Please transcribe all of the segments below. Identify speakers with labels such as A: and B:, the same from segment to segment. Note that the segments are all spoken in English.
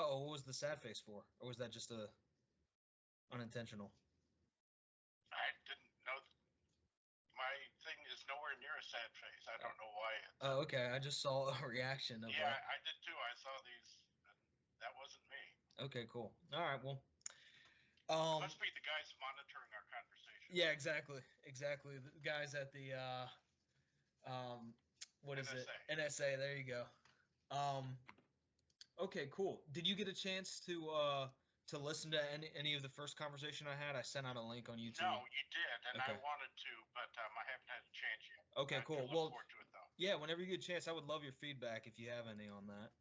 A: Oh, what was the sad face for? Or was that just unintentional?
B: I didn't know. My thing is nowhere near a sad face. I don't know why.
A: Oh, okay. I just saw a reaction of
B: Yeah, I did too. I saw these. That wasn't me.
A: Okay, cool. All right, well.
B: It must be the guys monitoring our conversation.
A: Yeah, exactly. The guys at the what is it? NSA. There you go. Okay, cool. Did you get a chance to listen to any of the first conversation I had? I sent out a link on YouTube.
B: No, you did, and I wanted to, but I haven't had a chance yet.
A: Okay, cool.
B: Look forward to it, though.
A: Yeah, whenever you get a chance, I would love your feedback if you have any on that.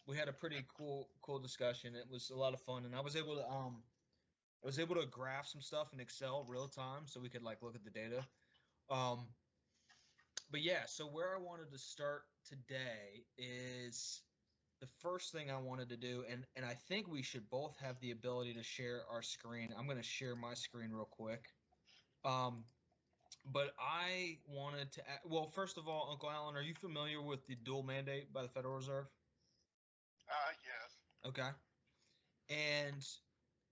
A: We had a pretty cool discussion. It was a lot of fun, and I was able to graph some stuff in Excel real time, so we could like look at the data. But yeah, so where I wanted to start today is the first thing I wanted to do, and I think we should both have the ability to share our screen. I'm going to share my screen real quick. But I wanted to well, first of all, Uncle Alan, are you familiar with the dual mandate by the Federal Reserve?
B: Yes.
A: Okay. And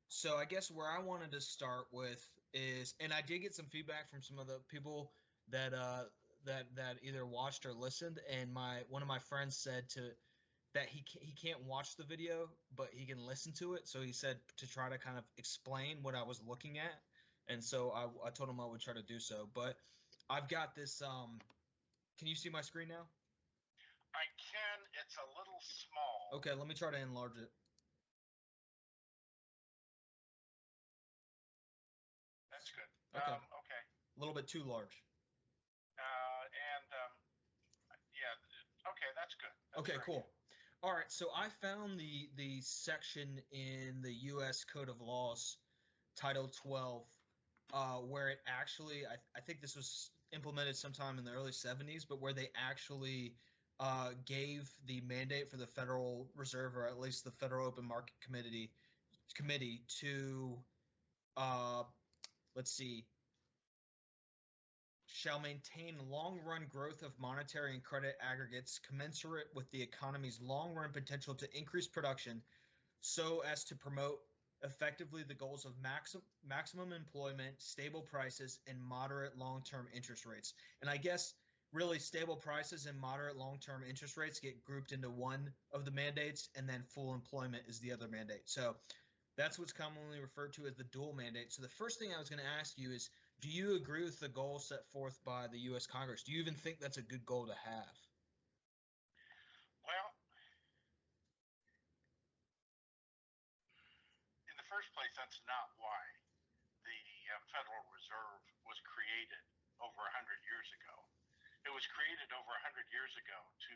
A: so I guess where I wanted to start with is, and I did get some feedback from some of the people that that either watched or listened, and one of my friends said that he can't watch the video, but he can listen to it. So he said to try to kind of explain what I was looking at, and so I told him I would try to do so. But I've got this. Can you see my screen now?
B: I can. It's a little small.
A: Okay, let me try to enlarge it.
B: That's good.
A: Okay.
B: Okay.
A: A little bit too large.
B: Yeah. Okay, that's good.
A: Okay, cool. All right, so I found the section in the U.S. Code of Laws, Title 12, where it actually, I think this was implemented sometime in the early 70s, but where they actually gave the mandate for the Federal Reserve, or at least the Federal Open Market Committee to, let's see, shall maintain long-run growth of monetary and credit aggregates commensurate with the economy's long-run potential to increase production so as to promote effectively the goals of maximum employment, stable prices, and moderate long-term interest rates. And I guess really stable prices and moderate long-term interest rates get grouped into one of the mandates, and then full employment is the other mandate. So that's what's commonly referred to as the dual mandate. So the first thing I was going to ask you is, do you agree with the goal set forth by the U.S. Congress? Do you even think that's a good goal to have?
B: Well, in the first place, that's not why the Federal Reserve was created over 100 years ago. It was created over 100 years ago to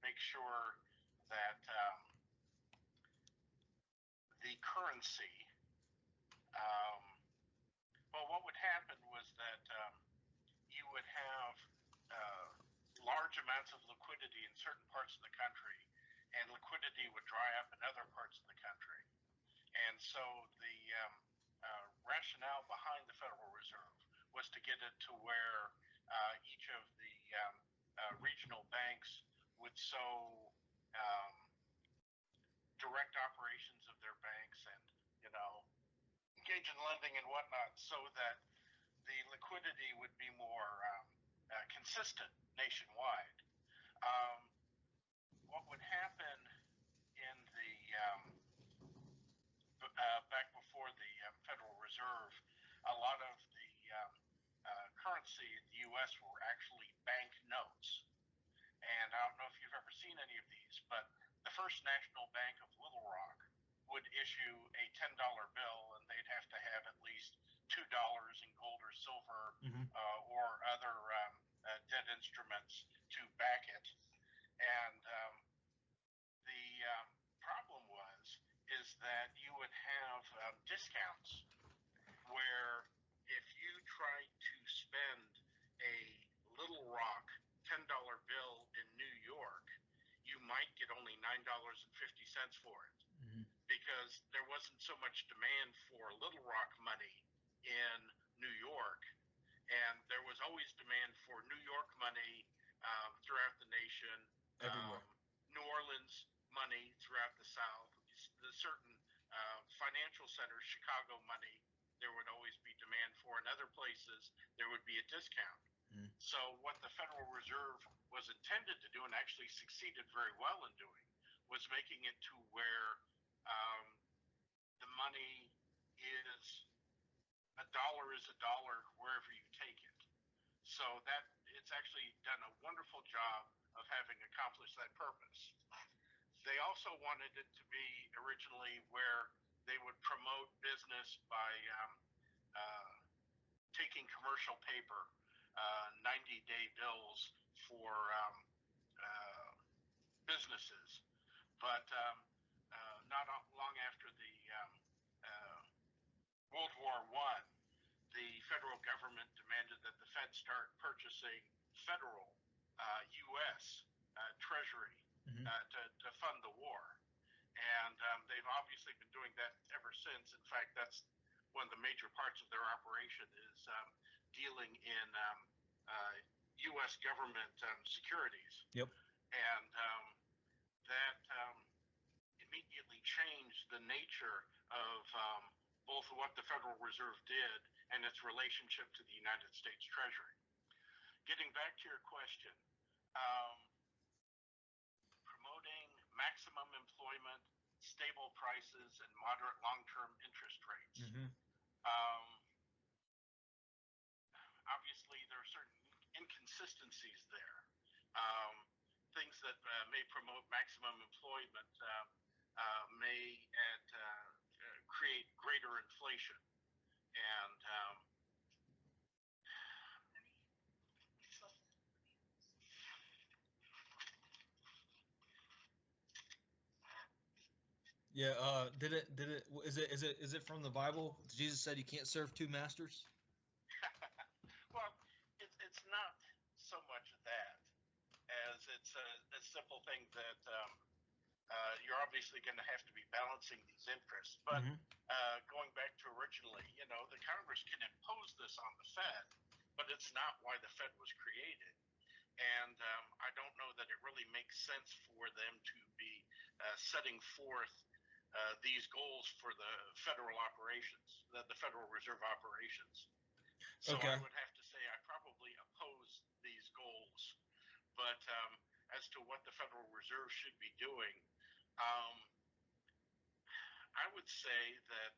B: make sure that the currency, what would happen was that you would have large amounts of liquidity in certain parts of the country, and liquidity would dry up in other parts of the country. And so the rationale behind the Federal Reserve was to get it to where each of the regional banks would direct operations of their banks and, engage in lending and whatnot, so that the liquidity would be more consistent nationwide. What would happen in the back before the Federal Reserve, a lot of the currency in the U.S. were actually bank notes. And I don't know if you've ever seen any of these, but the First National Bank of Little Rock would issue a $10 bill, and they'd have to have at least $2 in gold or silver, or other debt instruments to back it. And the problem is that you would have discounts where if you tried to spend a Little Rock $10 bill in New York, you might get only $9.50 for it, because there wasn't so much demand for Little Rock money in New York, and there was always demand for New York money throughout the nation,
A: everywhere.
B: New Orleans money throughout the South, the certain financial centers, Chicago money, there would always be demand for. In other places, there would be a discount. So what the Federal Reserve was intended to do, and actually succeeded very well in doing, was making it to where the money is a dollar is a dollar wherever you take it. So that it's actually done a wonderful job of having accomplished that purpose. They also wanted it to be originally where they would promote business by taking commercial paper, 90-day bills for businesses. But not long after the World War I, the federal government demanded that the Fed start purchasing federal U.S. Treasury to fund the war. And they've obviously been doing that ever since. In fact, that's one of the major parts of their operation is dealing in U.S. government securities.
A: Yep.
B: And that immediately changed the nature of both what the Federal Reserve did and its relationship to the United States Treasury. Getting back to your question, promoting maximum employment, stable prices, and moderate long-term interest rates. Obviously, there are certain inconsistencies there. Things that may promote maximum employment may create greater inflation. And
A: yeah, is it from the Bible? Jesus said you can't serve two masters?
B: well, it's not so much that as it's a simple thing that you're obviously going to have to be balancing these interests. But going back to originally, the Congress can impose this on the Fed, but it's not why the Fed was created. And I don't know that it really makes sense for them to be setting forth these goals for the federal operations, the Federal Reserve operations. So
A: Okay.
B: I would have to say I probably oppose these goals. But as to what the Federal Reserve should be doing, I would say that,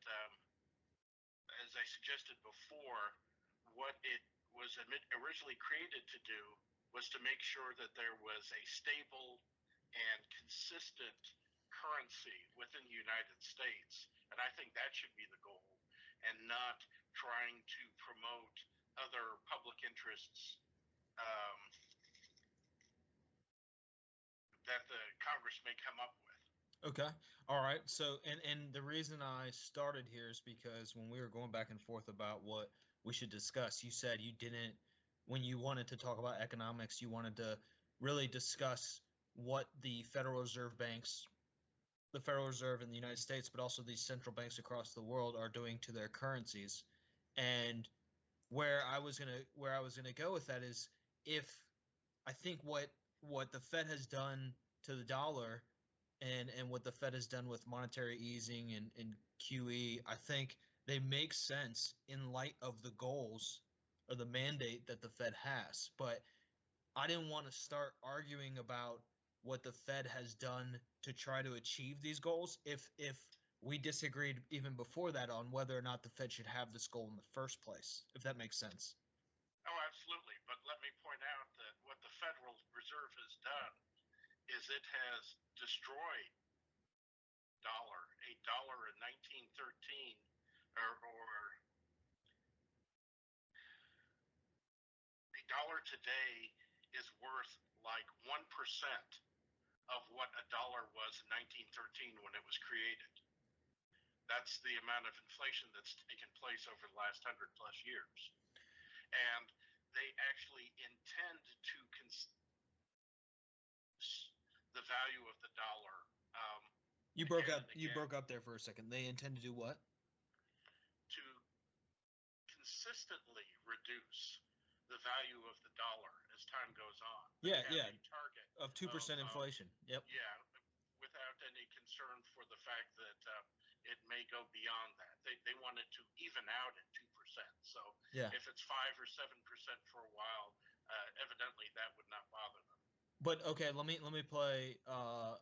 B: as I suggested before, what it was originally created to do was to make sure that there was a stable and consistent currency within the United States. And I think that should be the goal, and not trying to promote other public interests that the Congress may come up with.
A: Okay. All right. So, and the reason I started here is because when we were going back and forth about what we should discuss, you said you didn't, when you wanted to talk about economics, you wanted to really discuss what the Federal Reserve banks, the Federal Reserve in the United States, but also these central banks across the world are doing to their currencies. And where I was gonna go with that is, if I think what the Fed has done to the dollar and what the Fed has done with monetary easing and QE, I think they make sense in light of the goals or the mandate that the Fed has. But I didn't want to start arguing about what the Fed has done to try to achieve these goals if we disagreed even before that on whether or not the Fed should have this goal in the first place, if that makes sense.
B: Oh, absolutely. But let me point out that what the Federal Reserve has done is it has destroyed a dollar in 1913, or a dollar today is worth like 1% of what a dollar was in 1913 when it was created. That's the amount of inflation that's taken place over the last 100+ years. And they actually intend to the value of the dollar.
A: You broke up there for a second. They intend to do what?
B: To consistently reduce the value of the dollar as time goes on.
A: Yeah.
B: A target
A: of 2% inflation. Yep.
B: Yeah, without any concern for the fact that it may go beyond that. They want it to even out at 2%. So if it's 5 or 7% for a while, evidently that would not bother them.
A: But okay, let me play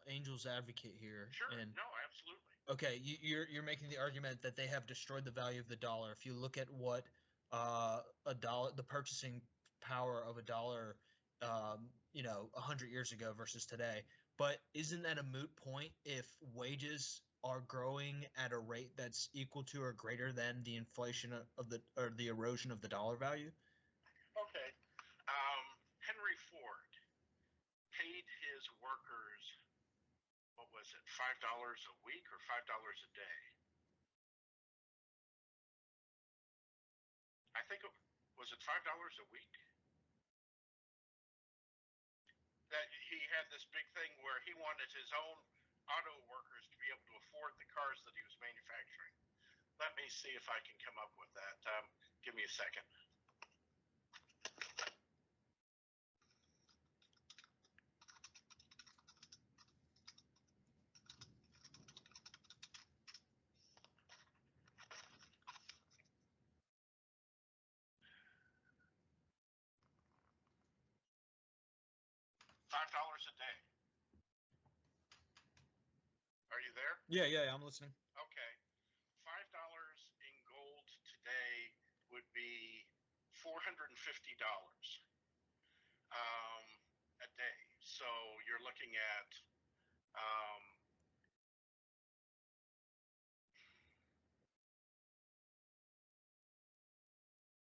A: Angel's advocate here.
B: Sure. No, absolutely.
A: Okay, you're making the argument that they have destroyed the value of the dollar. If you look at what a dollar, the purchasing power of a dollar, 100 years ago versus today. But isn't that a moot point if wages are growing at a rate that's equal to or greater than the inflation of the erosion of the dollar value?
B: Okay. Henry Ford paid his workers, what was it, $5 a week or $5 a day? I think was it $5 a week? That he had this big thing where he wanted his own auto workers to be able to afford the cars that he was manufacturing. Let me see if I can come up with that. Give me a second. $5 a day. Are you there?
A: Yeah, I'm listening.
B: Okay. $5 in gold today would be $450 a day. So you're looking at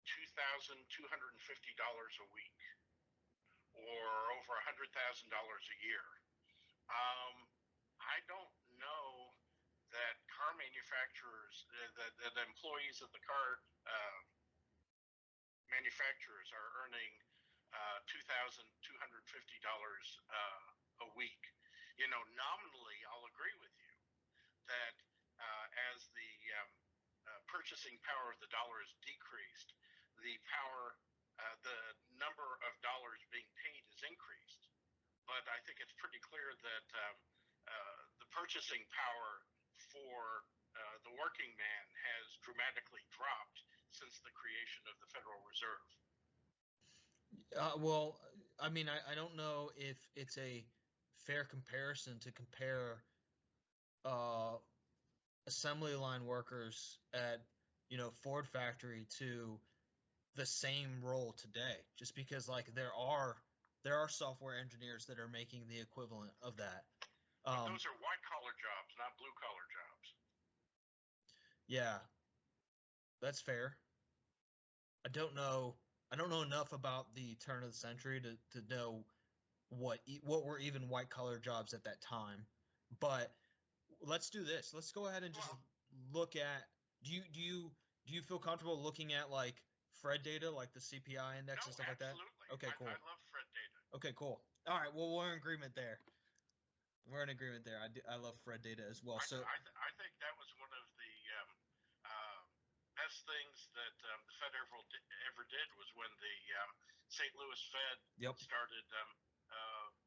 B: $2,250 a week, or over $100,000 a year. I don't know that car manufacturers, that employees of the car manufacturers are earning $2,250 a week. Nominally, I'll agree with you that as the purchasing power of the dollar is decreased, the number of dollars being paid is increased. But I think it's pretty clear that the purchasing power for the working man has dramatically dropped since the creation of the Federal Reserve.
A: Well, I mean, I don't know if it's a fair comparison to compare assembly line workers at Ford factory to the same role today, just because like there are software engineers that are making the equivalent of that.
B: But those are white collar jobs, not blue collar jobs.
A: Yeah, that's fair. I don't know enough about the turn of the century to know what were even white collar jobs at that time. But let's do this. Let's go ahead and just look at. Do you feel comfortable looking at like Fred data, like the CPI index and stuff like that? Okay, cool.
B: I love Fred data.
A: Okay, cool. All right, well, we're in agreement there. I love Fred data as well. So
B: I think that was one of the best things that the Fed ever did was when the St. Louis Fed started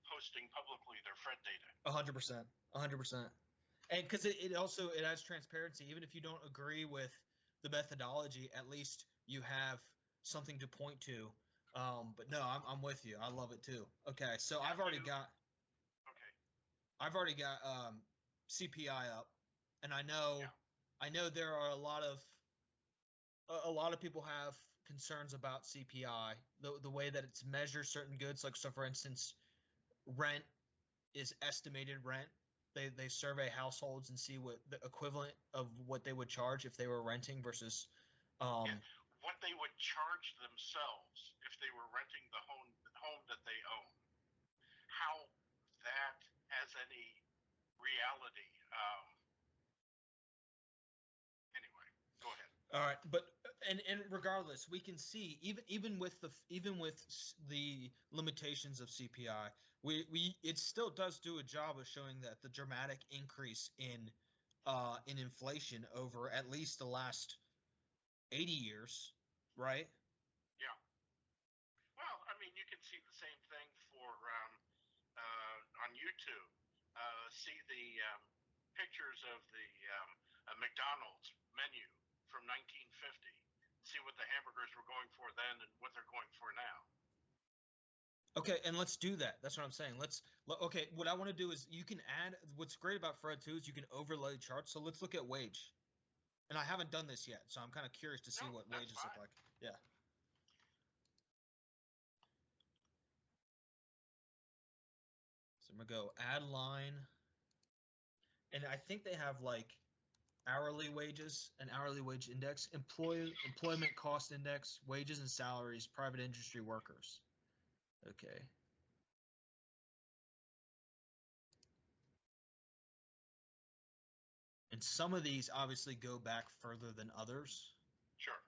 B: posting publicly their Fred data.
A: 100%. And because it adds transparency. Even if you don't agree with the methodology, at least you have something to point to. But no, I'm with you. I love it too. Okay, so I've already got CPI up, and I know there are a lot of people have concerns about CPI, the way that it's measures certain goods. Like, so for instance, rent is estimated rent. They survey households and see what the equivalent of what they would charge if they were renting versus
B: what they would charge themselves if they were renting the home that they own. How that has any reality. Anyway, go ahead.
A: All right, but and regardless, we can see even with the limitations of CPI, it still does do a job of showing that the dramatic increase in inflation over at least the last 80 years, right?
B: Yeah. Well, I mean, you can see the same thing for on YouTube. see the pictures of the McDonald's menu from 1950. See what the hamburgers were going for then and what they're going for now.
A: Okay, and let's do that. That's what I'm saying. Okay, what I want to do is you can add, what's great about Fred too is you can overlay charts. So let's look at wage. And I haven't done this yet, so I'm kind of curious to see what wages look like. Yeah. So I'm going to go add line. And I think they have like hourly wages, an hourly wage index, employment cost index, wages and salaries, private industry workers. Okay. And some of these obviously go back further than others.
B: Sure.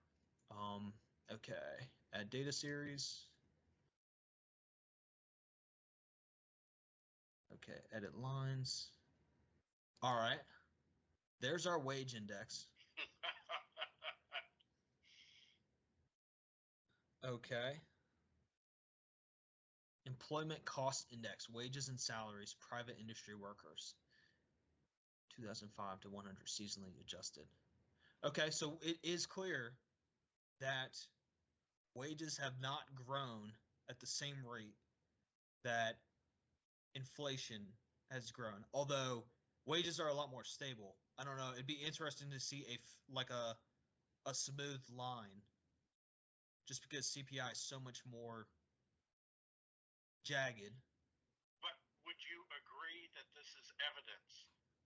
A: Okay. Add data series. Okay. Edit lines. All right. There's our wage index. Okay. Employment cost index, wages and salaries, private industry workers. 2005 to 100 seasonally adjusted. Okay, so it is clear that wages have not grown at the same rate that inflation has grown. Although wages are a lot more stable. I don't know. It'd be interesting to see a smooth line, just because CPI is so much more jagged.
B: But would you agree that this is evidence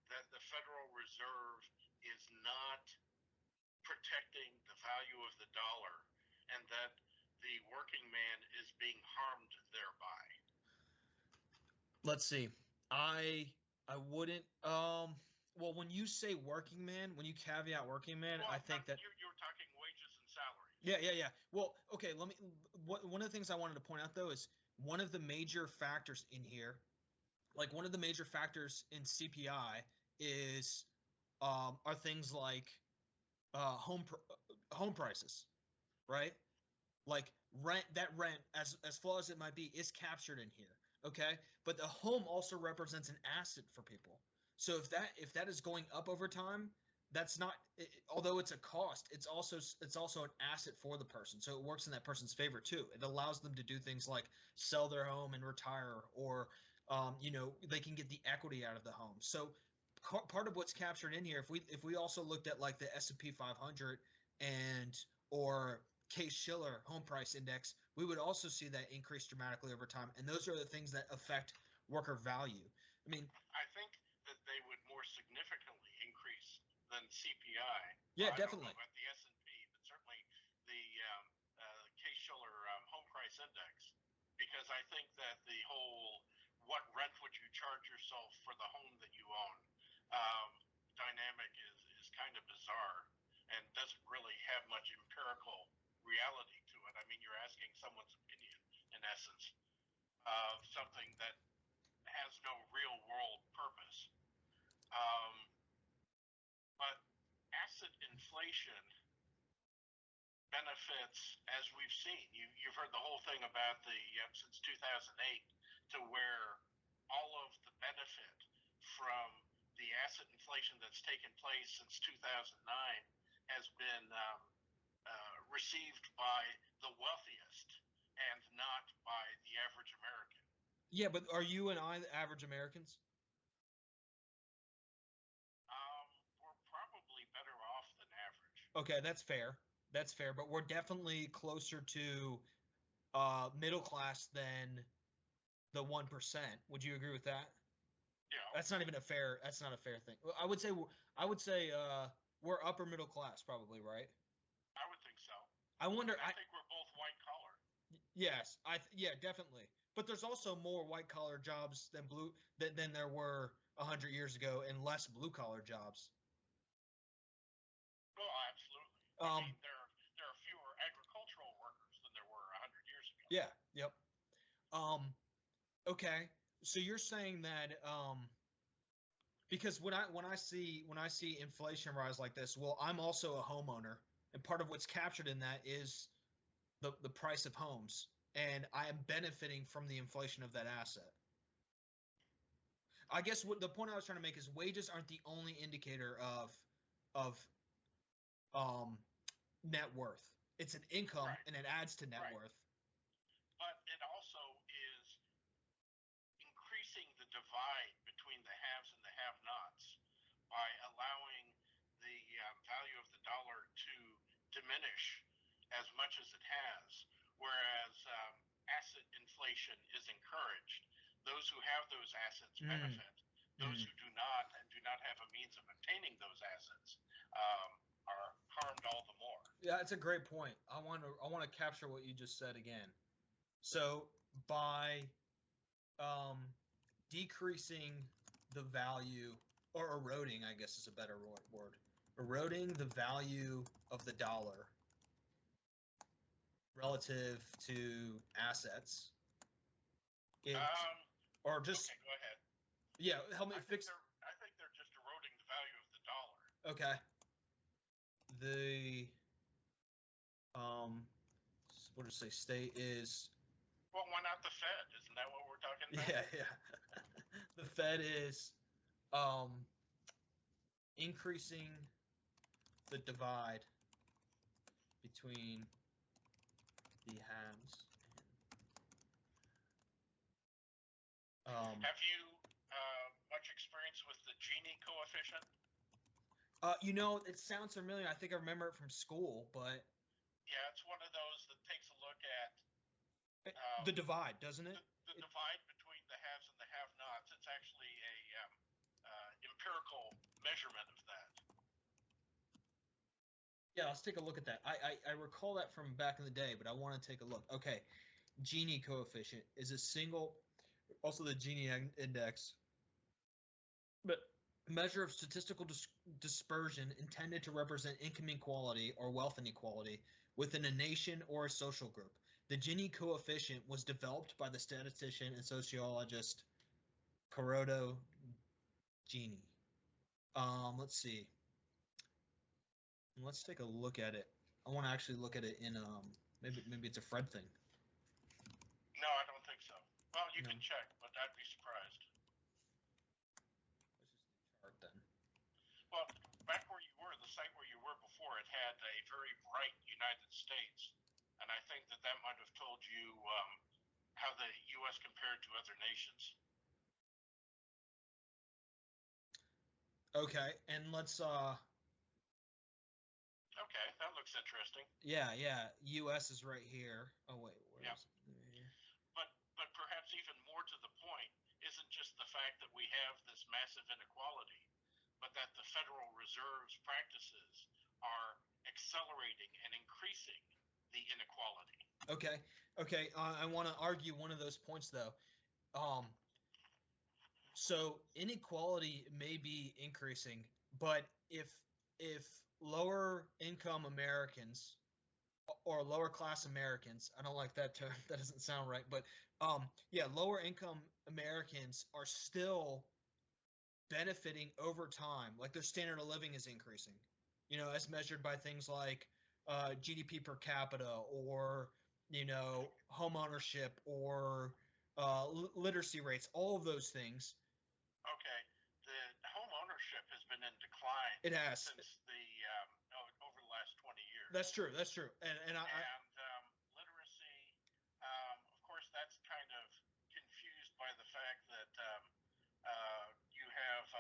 B: that the Federal Reserve is not protecting the value of the dollar and that the working man is being harmed thereby?
A: Let's see. I wouldn't well, when you say working man, when you caveat working man,
B: well,
A: I think that
B: you're talking wages and salary.
A: Yeah. Well, okay, one of the things I wanted to point out though is one of the major factors in here, like one of the major factors in CPI is are things like home prices, right? Like rent as flawed as it might be is captured in here, okay? But the home also represents an asset for people. So if that is going up over time, that's not, although it's a cost, it's also an asset for the person. So it works in that person's favor too. It allows them to do things like sell their home and retire, or they can get the equity out of the home. So part of what's captured in here, if we also looked at like the S&P 500 or Case-Shiller home price index, we would also see that increase dramatically over time. And those are the things that affect worker value. I mean,
B: I think that they would more significantly increase than CPI.
A: Yeah,
B: I
A: definitely.
B: don't know about the S&P, but certainly the Case-Shiller home price index, because I think that the whole what rent would you charge yourself for the home that you own dynamic is kind of bizarre and doesn't really have much empirical reality to it. I mean, you're asking someone's opinion, in essence, of something that has no real world purpose. But asset inflation benefits, as we've seen. You've heard the whole thing about the since 2008 to where all of the benefit from the asset inflation that's taken place since 2009 has been received by the wealthiest and not by the average American.
A: Yeah, but are you and I the average Americans?
B: We're probably better off than average.
A: Okay, that's fair. That's fair, but we're definitely closer to middle class than the 1%. Would you agree with that?
B: Yeah.
A: That's not a fair thing. I would say we're upper middle class, probably, right?
B: I would think so.
A: I wonder.
B: I think we're both white collar.
A: Yes, definitely. But there's also more white collar jobs than there were 100 years ago, and less blue collar jobs.
B: Oh, absolutely. I mean, there are fewer agricultural workers than there were 100 years ago.
A: Yeah. Yep. Okay. So you're saying that because when I see inflation rise like this, well, I'm also a homeowner, and part of what's captured in that is the price of homes, and I am benefiting from the inflation of that asset. I guess what the point I was trying to make is wages aren't the only indicator of net worth. It's an income,
B: Right.
A: and it adds to net
B: Right.
A: worth.
B: But it also is increasing the divide between the haves and the have-nots by allowing the value of the dollar to diminish as much as it has, whereas asset inflation is encouraged. Those who have those assets benefit. Those who do not and do not have a means of obtaining those assets are harmed all the more.
A: Yeah, it's a great point. I want to capture what you just said again. So by decreasing the value, or eroding, I guess is a better word, eroding the value of the dollar relative to assets, or just
B: okay, go ahead.
A: Yeah, help me fix.
B: I think they're just eroding the value of the dollar.
A: Okay. The what did it say? State is.
B: Well, why not the Fed? Isn't that what we're talking about?
A: Yeah. The Fed is increasing the divide between the haves and.
B: Have you much experience with the Gini coefficient?
A: It sounds familiar. I think I remember it from school, but.
B: Yeah, it's one of those that takes a look at
A: the divide, doesn't it?
B: The divide between the haves and the have-nots. It's actually a empirical measurement of that.
A: Yeah, let's take a look at that. I recall that from back in the day, but I want to take a look. Okay, Gini coefficient is a single, also the Gini index, but measure of statistical dispersion intended to represent income inequality or wealth inequality within a nation or a social group. The Gini coefficient was developed by the statistician and sociologist Corrado Gini. Let's see. Let's take a look at it. I want to actually look at it in maybe it's a Fred thing.
B: No, I don't think so. Well, you can check, but I'd be surprised.
A: Let's just chart then.
B: Well, back where you were, the site where you were before, it had a very bright United States, and I think that might have told you how the U.S. compared to other nations.
A: Okay, and let's
B: Okay, that looks interesting.
A: Yeah. U.S. is right here. Oh wait, where is it? Here.
B: But perhaps even more to the point isn't just the fact that we have this massive inequality, but that the Federal Reserve's practices are accelerating and increasing the inequality.
A: Okay. I want to argue one of those points though. So inequality may be increasing, but if lower income Americans or lower class Americans, I don't like that term, that doesn't sound right, but lower income Americans are still benefiting over time, like their standard of living is increasing, as measured by things like GDP per capita, or home ownership, or literacy rates, all of those things.
B: Okay, the home ownership has been in decline.
A: It has
B: since the over the last 20 years.
A: That's true. And
B: literacy, of course, that's kind of confused by the fact that you have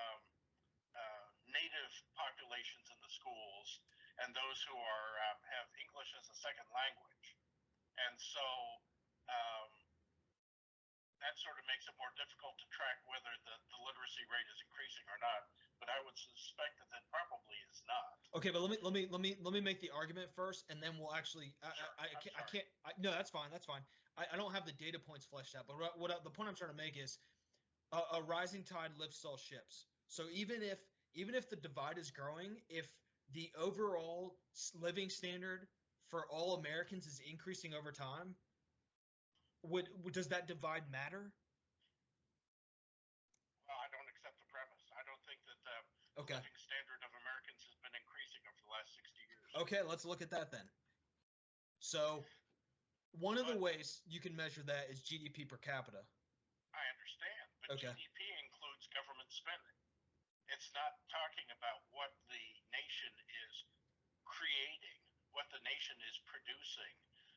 B: native populations in the schools and those who are have English as a second language, and so that sort of makes it more difficult to track whether the literacy rate is increasing or not. But I would suspect that probably is not.
A: Okay, but let me make the argument first, and then we'll actually. No, that's fine. I don't have the data points fleshed out, but the point I'm trying to make is a rising tide lifts all ships. So even if the divide is growing, if the overall living standard for all Americans is increasing over time, does that divide matter?
B: Well, I don't accept the premise. I don't think that the living standard of Americans has been increasing over the last 60 years.
A: Okay, let's look at that then. So one of the ways you can measure that is GDP per capita.
B: I understand, but GDP includes nation is producing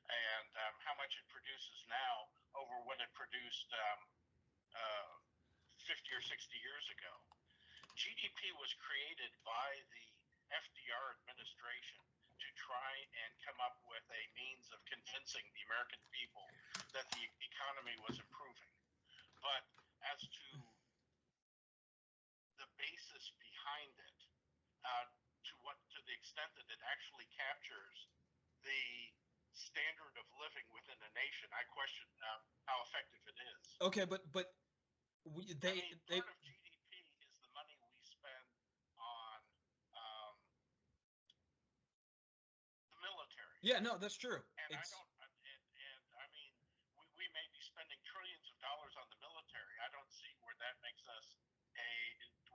B: and how much it produces now over what it produced 50 or 60 years ago. GDP was created by the FDR administration to try and come up with a means of convincing the American people that the economy was improving. But as to the basis behind it, to the extent that it actually captures the standard of living within a nation, I question how effective it is.
A: Okay, but
B: part of GDP is the money we spend on the military.
A: Yeah, no, that's true.
B: And I mean, we may be spending trillions of dollars on the military. I don't see where that makes us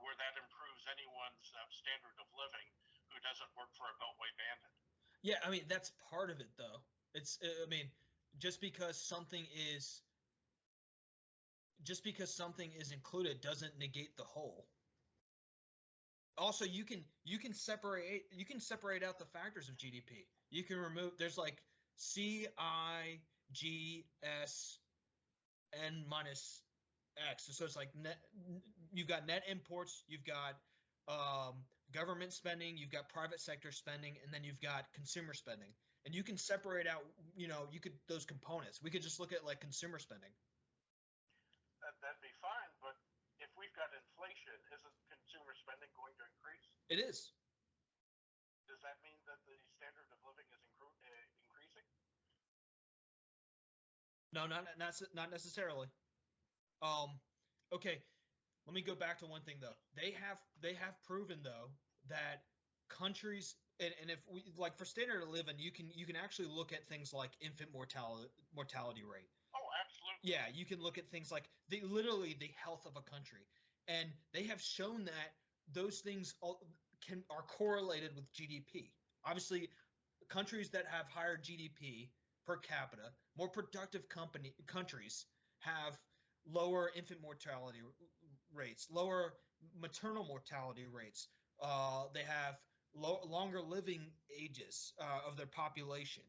B: where that improves anyone's standard of living who doesn't work for a Beltway bandit.
A: Yeah, I mean, that's part of it, though. It's, I mean, just because something is included doesn't negate the whole. Also, you can separate out the factors of GDP. You can remove, there's like CIGSN minus X. So it's like you've got net imports, you've got government spending, you've got private sector spending, and then you've got consumer spending. And you can separate out, those components. We could just look at like consumer spending.
B: That'd be fine, but if we've got inflation, isn't consumer spending going to increase?
A: It is.
B: Does that mean that the standard of living is increasing?
A: No, not necessarily. Okay, let me go back to one thing though. They have proven though that countries, and if we, like, for standard of living, you can actually look at things like infant mortality rate.
B: Oh, absolutely.
A: Yeah, you can look at things like literally the health of a country, and they have shown that those things are correlated with GDP. Obviously, countries that have higher GDP per capita, more productive countries have lower infant mortality rates, lower maternal mortality rates. They have longer living ages of their population,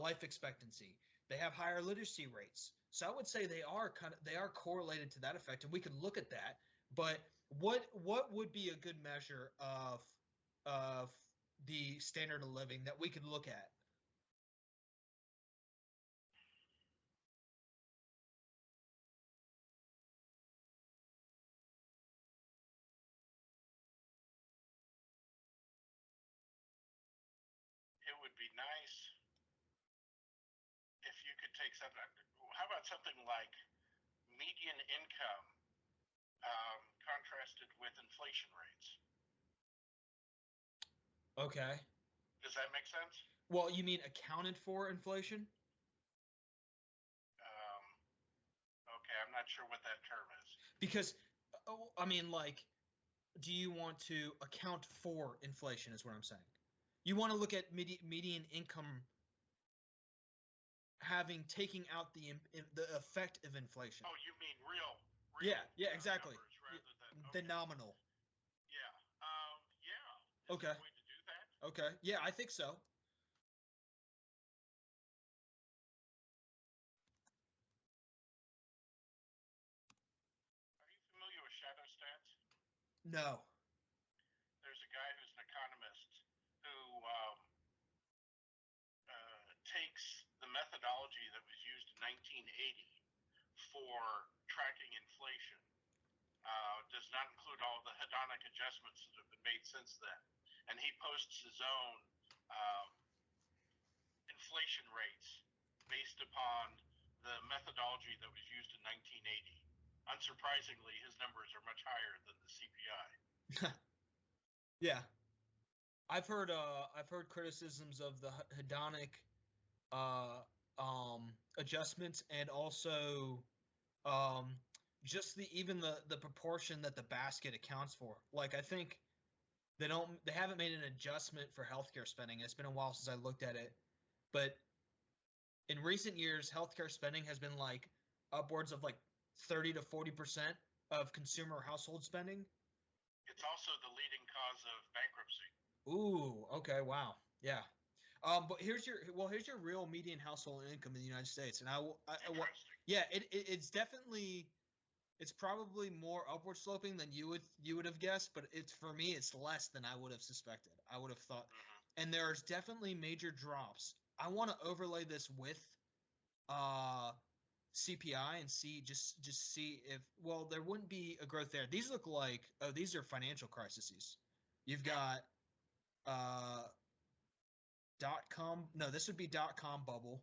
A: life expectancy. They have higher literacy rates. So I would say they are correlated to that effect, and we can look at that. But what would be a good measure of the standard of living that we could look at?
B: It would be nice if you could take something. How about something like median income contrasted with inflation rates?
A: Okay.
B: Does that make sense?
A: Well, you mean accounted for inflation?
B: Okay, I'm not sure what that term is.
A: Because, I mean, like, do you want to account for inflation is what I'm saying. You want to look at median income taking out the effect of inflation.
B: Oh, you mean real
A: yeah, exactly.
B: Rather than
A: the nominal.
B: Yeah. Yeah. Is
A: Okay.
B: there a way to do that?
A: Okay. Yeah, I think so.
B: Are you familiar with shadow stats?
A: No.
B: There's a guy who's an economist who takes the methodology that was used in 1980 for tracking inflation. Does not include all the hedonic adjustments that have been made since then. And he posts his own inflation rates based upon the methodology that was used in 1980. Unsurprisingly, his numbers are much higher than the CPI.
A: Yeah. I've heard criticisms of the hedonic adjustments, and also just the proportion that the basket accounts for. Like, I think they haven't made an adjustment for healthcare spending. It's been a while since I looked at it, but in recent years, healthcare spending has been like upwards of like 30 to 40% of consumer household spending.
B: It's also the leading cause of bankruptcy.
A: Ooh, okay, wow, yeah. But here's your real median household income in the United States, and
B: Interesting.
A: yeah, it's definitely, it's probably more upward sloping than you would have guessed, but for me it's less than I would have suspected. I would have thought, and there's definitely major drops. I want to overlay this with CPI and see if, well, there wouldn't be a growth there. These look like, oh, these are financial crises. You've got .com, no, this would be .com bubble.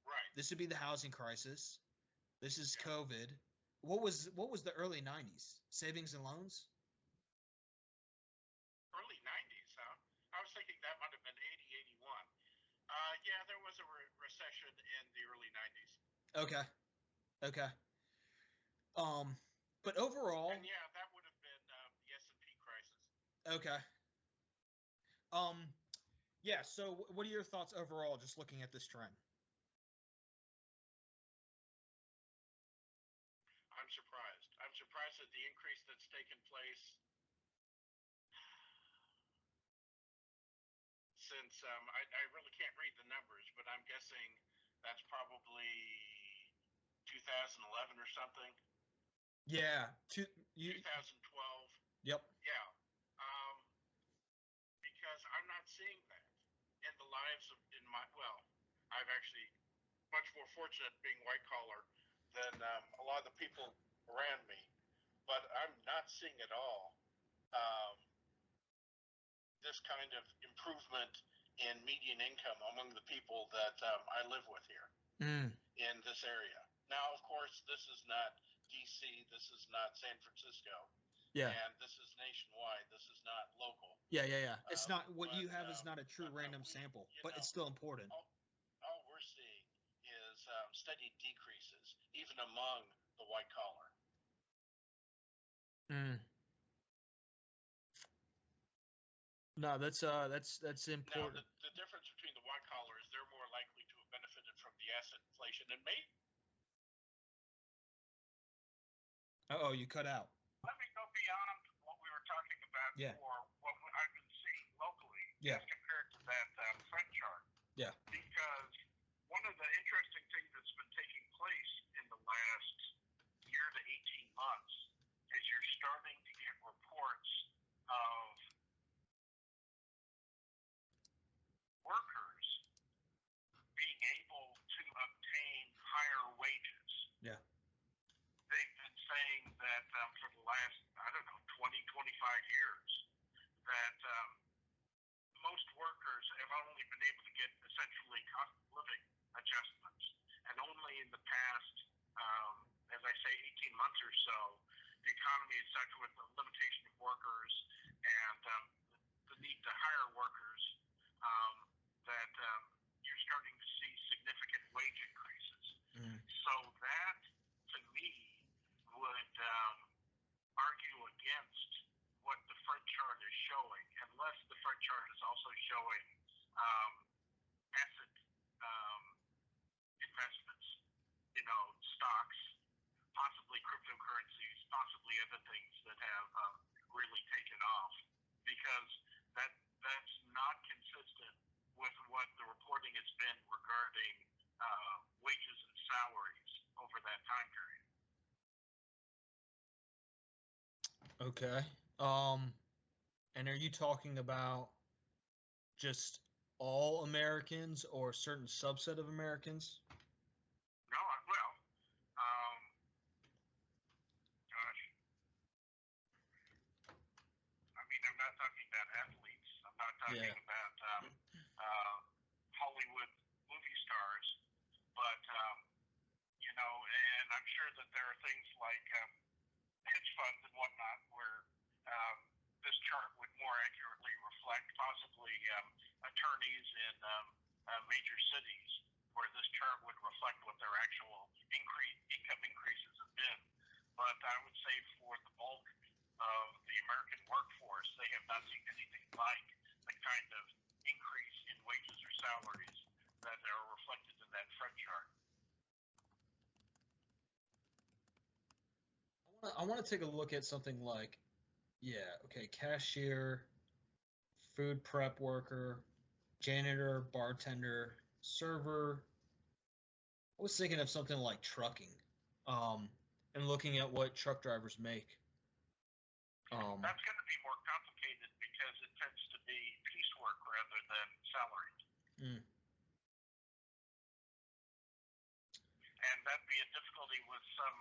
B: Right.
A: This would be the housing crisis. This is COVID. What was the early 90s? Savings and loans?
B: Early 90s, huh? I was thinking that might have been 80, 81. Yeah, there was a recession in the early 90s.
A: Okay. But overall,
B: and yeah, that would have been the S&P crisis.
A: Okay. Yeah, so what are your thoughts overall, just looking at this trend?
B: I'm surprised. I'm surprised at the increase that's taken place since I really can't read the numbers, but I'm guessing that's probably 2011 or something.
A: Yeah,
B: 2012.
A: Yep.
B: Yeah, because I'm not seeing that in the lives of I've actually much more fortunate being white collar than a lot of the people around me, but I'm not seeing at all this kind of improvement in median income among the people that I live with here in this area. Now, of course, this is not DC, this is not San Francisco.
A: Yeah.
B: And this is nationwide. This is not local.
A: Yeah. It's not, what you have is not a true random sample, but it's still important.
B: All we're seeing is steady decreases, even among the white collar.
A: No, that's important.
B: Now, the difference between the white collar is they're more likely to have benefited from the asset inflation and maybe.
A: Uh-oh, you cut out.
B: Let me go beyond what we were talking about for what I've been seeing locally as compared to that front chart.
A: Yeah.
B: Because one of the interesting things that's been taking place in the last year to 18 months is you're starting to get reports of workers being able to obtain higher wages.
A: Yeah.
B: They've been saying that for the last, 20, 25 years, that most workers have only been able to get essentially cost of living adjustments. And only in the past, as I say, 18 months or so, the economy is such with the limitation of workers and the need to hire workers that you're starting to see significant wage increases. So that, to me, would argue against what the front chart is showing, unless the front chart is also showing asset investments, stocks, possibly cryptocurrencies, possibly other things that have really taken off, because that's not consistent with what the reporting has been regarding wages and salaries over that time period.
A: Okay. And are you talking about just all Americans or a certain subset of Americans?
B: No, well, gosh. I mean, I'm not talking about athletes. I'm not talking about Hollywood movie stars, but, and I'm sure that there are things like hedge funds and whatnot where this chart would more accurately reflect possibly attorneys in major cities, where this chart would reflect what their actual income increases have been. But I would say for the bulk of the American workforce, they have not seen anything like the kind of increase in wages or salaries that are reflected in that front chart.
A: I want to take a look at something like, cashier, food prep worker, janitor, bartender, server. I was thinking of something like trucking, and looking at what truck drivers make.
B: That's going to be more complicated because it tends to be piecework rather than salaried.
A: Mm.
B: And that'd be a difficulty with some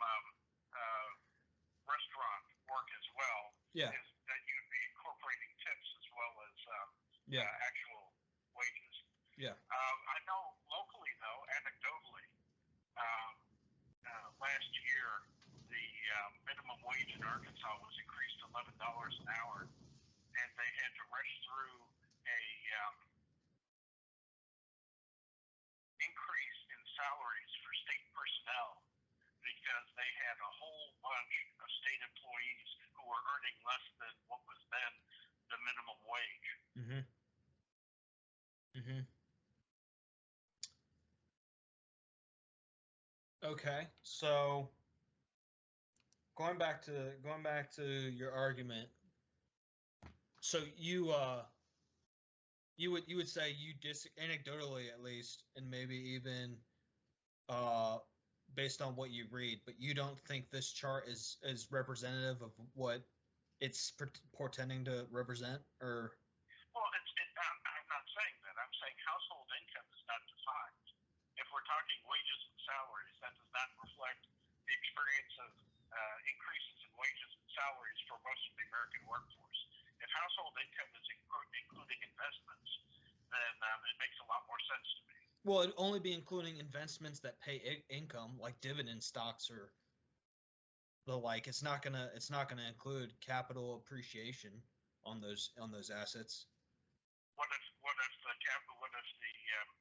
B: restaurant work as well.
A: Yeah.
B: Is that you'd be incorporating tips as well as actual wages.
A: Yeah.
B: I know locally, though, anecdotally, last year the minimum wage in Arkansas was increased to $11 an hour, and they had to rush through a increase in salaries for state personnel because they had a whole bunch of state employees who were earning less than what was then the minimum wage.
A: Mm-hmm. Mm-hmm. Okay, so going back to your argument. So you would say you anecdotally at least, and maybe even based on what you read, but you don't think this chart is representative of what it's portending to represent, or?
B: Well, I'm not saying that. I'm saying household income is not defined. If we're talking wages and salaries, that does not reflect the experience of increases in wages and salaries for most of the American workforce. If household income is including investments, then it makes a lot more sense to me.
A: Well, it'd only be including investments that pay income, like dividend stocks or the like. It's not gonna include capital appreciation on those assets.
B: What if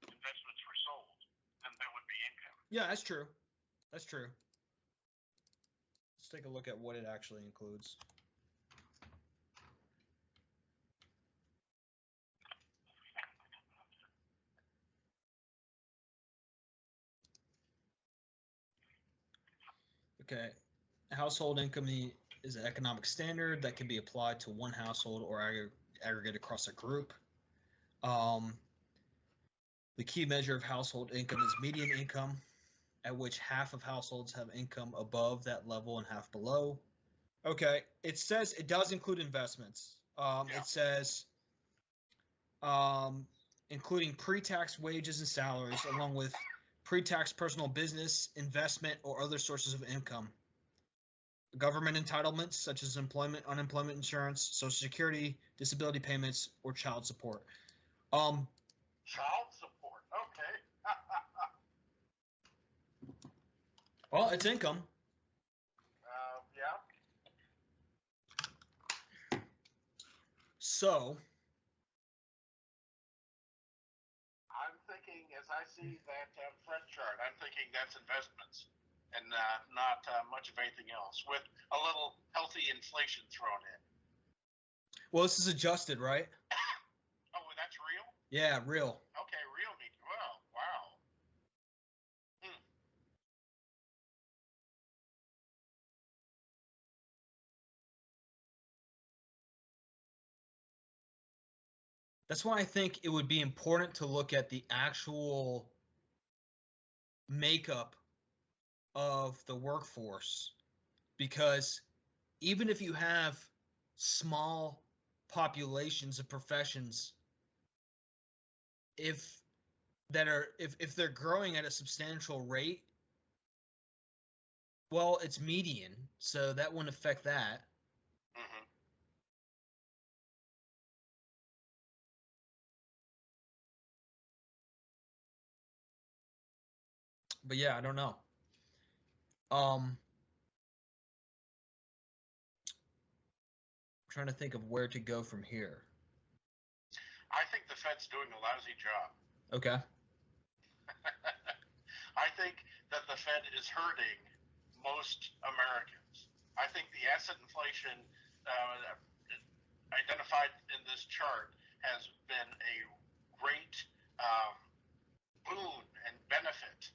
B: the investments were sold? Then that would be income.
A: Yeah, that's true. That's true. Let's take a look at what it actually includes. Okay, household income is an economic standard that can be applied to one household or aggregate across a group. The key measure of household income is median income, at which half of households have income above that level and half below. Okay, it says it does include investments. It says including pre-tax wages and salaries, along with pre-tax personal business, investment, or other sources of income. Government entitlements such as employment, unemployment insurance, Social Security, disability payments, or child support.
B: Child support, okay.
A: Well, it's income.
B: Yeah.
A: So,
B: I'm thinking, as I see that front chart, I'm thinking that's investments and not much of anything else, with a little healthy inflation thrown in.
A: Well, this is adjusted, right?
B: Oh, that's real?
A: Yeah, real.
B: Okay, real means, well, wow.
A: That's why I think it would be important to look at the actual makeup of the workforce, because even if you have small populations of professions, if they're growing at a substantial rate, well, it's median, so that wouldn't affect that.
B: Mm-hmm.
A: But yeah, I don't know. Trying to think of where to go from here.
B: I think the Fed's doing a lousy job.
A: Okay.
B: I think that the Fed is hurting most Americans. I think the asset inflation identified in this chart has been a great boon and benefit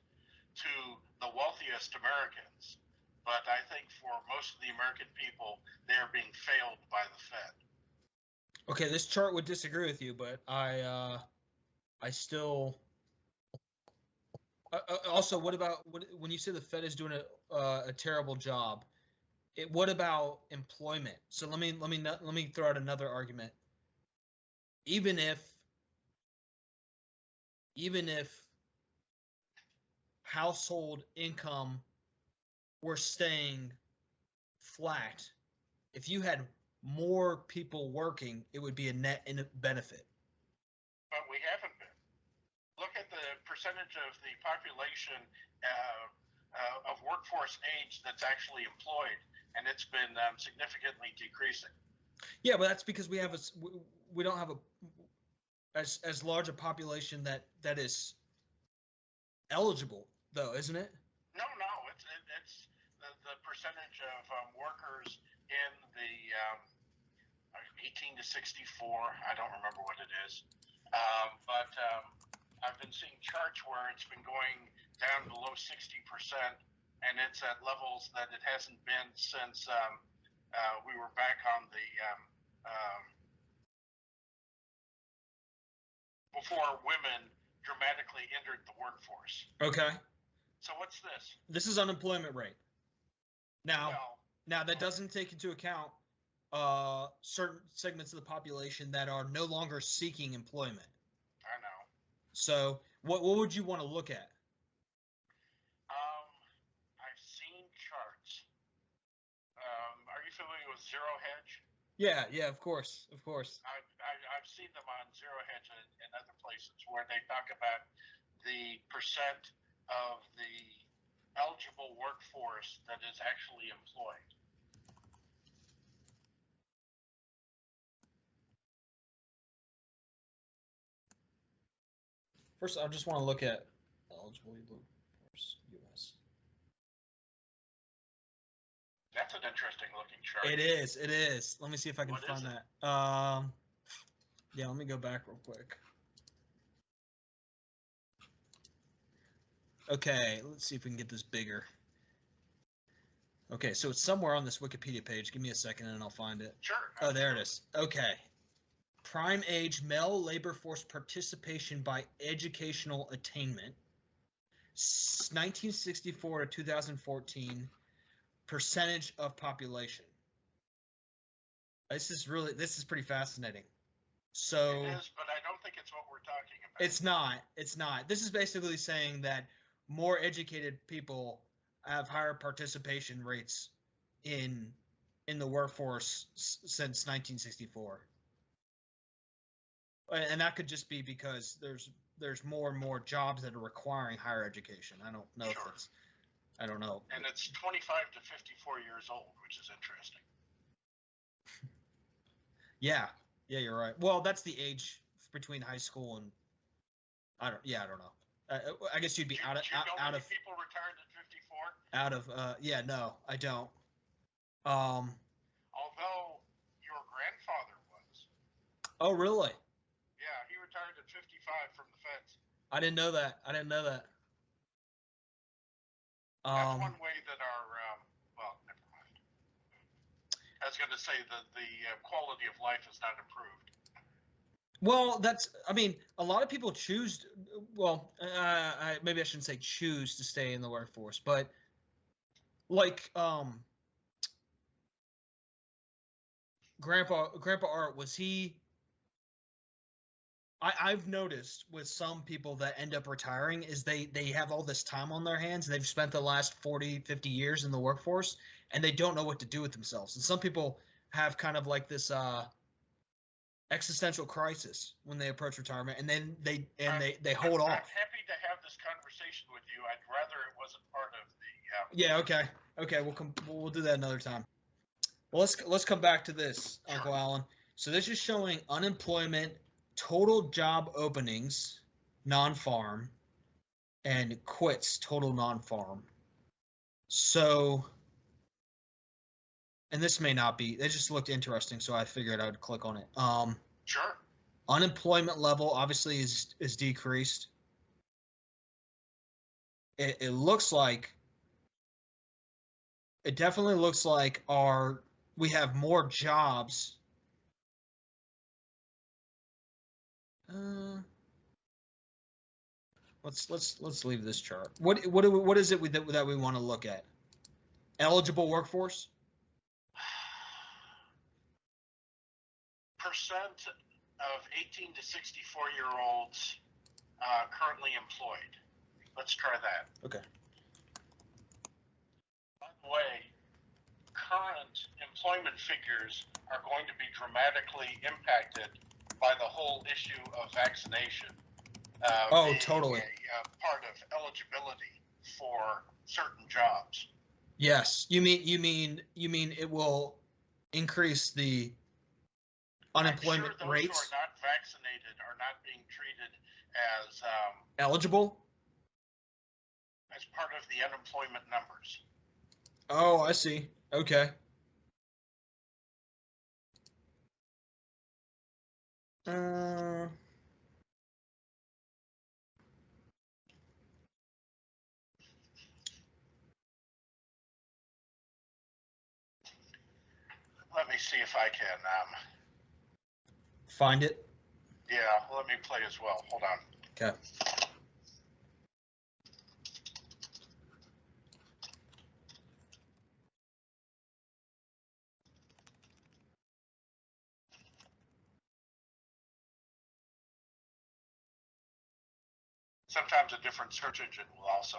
B: to the wealthiest Americans. But I think for most of the American people, they are being failed by the Fed.
A: Okay, this chart would disagree with you, but I I still. Also, what about when you say the Fed is doing a terrible job? What about employment? So let me throw out another argument. Even if household income were staying flat, if you had more people working, it would be a net benefit.
B: But we haven't been. Look at the percentage of the population of workforce age that's actually employed, and it's been significantly decreasing.
A: Yeah, but that's because we don't have as large a population that is eligible, though, isn't it?
B: No, it's the percentage of workers in the 18 to 64. I don't remember what it is, but I've been seeing charts where it's been going down below 60%, and it's at levels that it hasn't been since we were back on the before women dramatically entered the workforce.
A: Okay.
B: So what's this?
A: This is unemployment rate. Now that doesn't take into account certain segments of the population that are no longer seeking employment.
B: I know.
A: So what would you want to look at?
B: I've seen charts. Are you familiar with zero hedge?
A: Yeah, of course.
B: I've seen them on zero hedge and other places where they talk about the percent of the eligible workforce that is actually employed.
A: First, I just want to look at eligible workforce U.S.
B: That's an interesting looking chart.
A: It is. Let me see if I can find that. Yeah, let me go back real quick. Okay, let's see if we can get this bigger. Okay, so it's somewhere on this Wikipedia page. Give me a second and I'll find it.
B: Sure.
A: Oh, there it is. Okay. Prime age male labor force participation by educational attainment. 1964 to 2014. Percentage of population. This is pretty fascinating. So
B: it is, but I don't think it's what we're talking about.
A: It's not. This is basically saying that more educated people have higher participation rates in the workforce since 1964. And that could just be because there's more and more jobs that are requiring higher education. I don't know if it's I don't know.
B: And it's 25 to 54 years old, which is interesting.
A: Yeah, you're right. Well, that's the age between high school and I don't know. I guess you'd be out of
B: people retired at 54.
A: Yeah, no, I don't.
B: Although your grandfather was.
A: Oh, really?
B: Yeah, he retired at 55 from the feds.
A: I didn't know that.
B: That's one way that our well, never mind. I was going to say that the quality of life is not improved.
A: Well, a lot of people choose. Well, maybe I shouldn't say choose to stay in the workforce, but like Grandpa Art, was he? I've noticed with some people that end up retiring is they have all this time on their hands. They've spent the last 40, 50 years in the workforce, and they don't know what to do with themselves. And some people have kind of like this existential crisis when they approach retirement, and then they hold off.
B: I'm happy to have this conversation with you. I'd rather it wasn't part of the.
A: Yeah. Okay. We'll do that another time. Well, let's come back to this, sure. Uncle Alan. So this is showing unemployment, total job openings, non-farm, and quits, total non-farm. So, and this may not be. It just looked interesting, so I figured I would click on it.
B: Sure.
A: Unemployment level obviously is decreased. It looks like. It definitely looks like we have more jobs. Let's leave this chart. What is it that we want to look at? Eligible workforce?
B: Percent of 18 to 64-year-olds currently employed. Let's try that.
A: Okay.
B: By the way, current employment figures are going to be dramatically impacted by the whole issue of vaccination.
A: Totally.
B: A part of eligibility for certain jobs.
A: Yes. You mean it will increase the unemployment
B: I'm sure those
A: rates?
B: who are not vaccinated are not being treated as
A: eligible?
B: As part of the unemployment numbers.
A: Oh, I see. Okay.
B: Let me see if I can
A: find it.
B: Yeah, let me play as well. Hold on.
A: Okay.
B: Sometimes a different search engine will also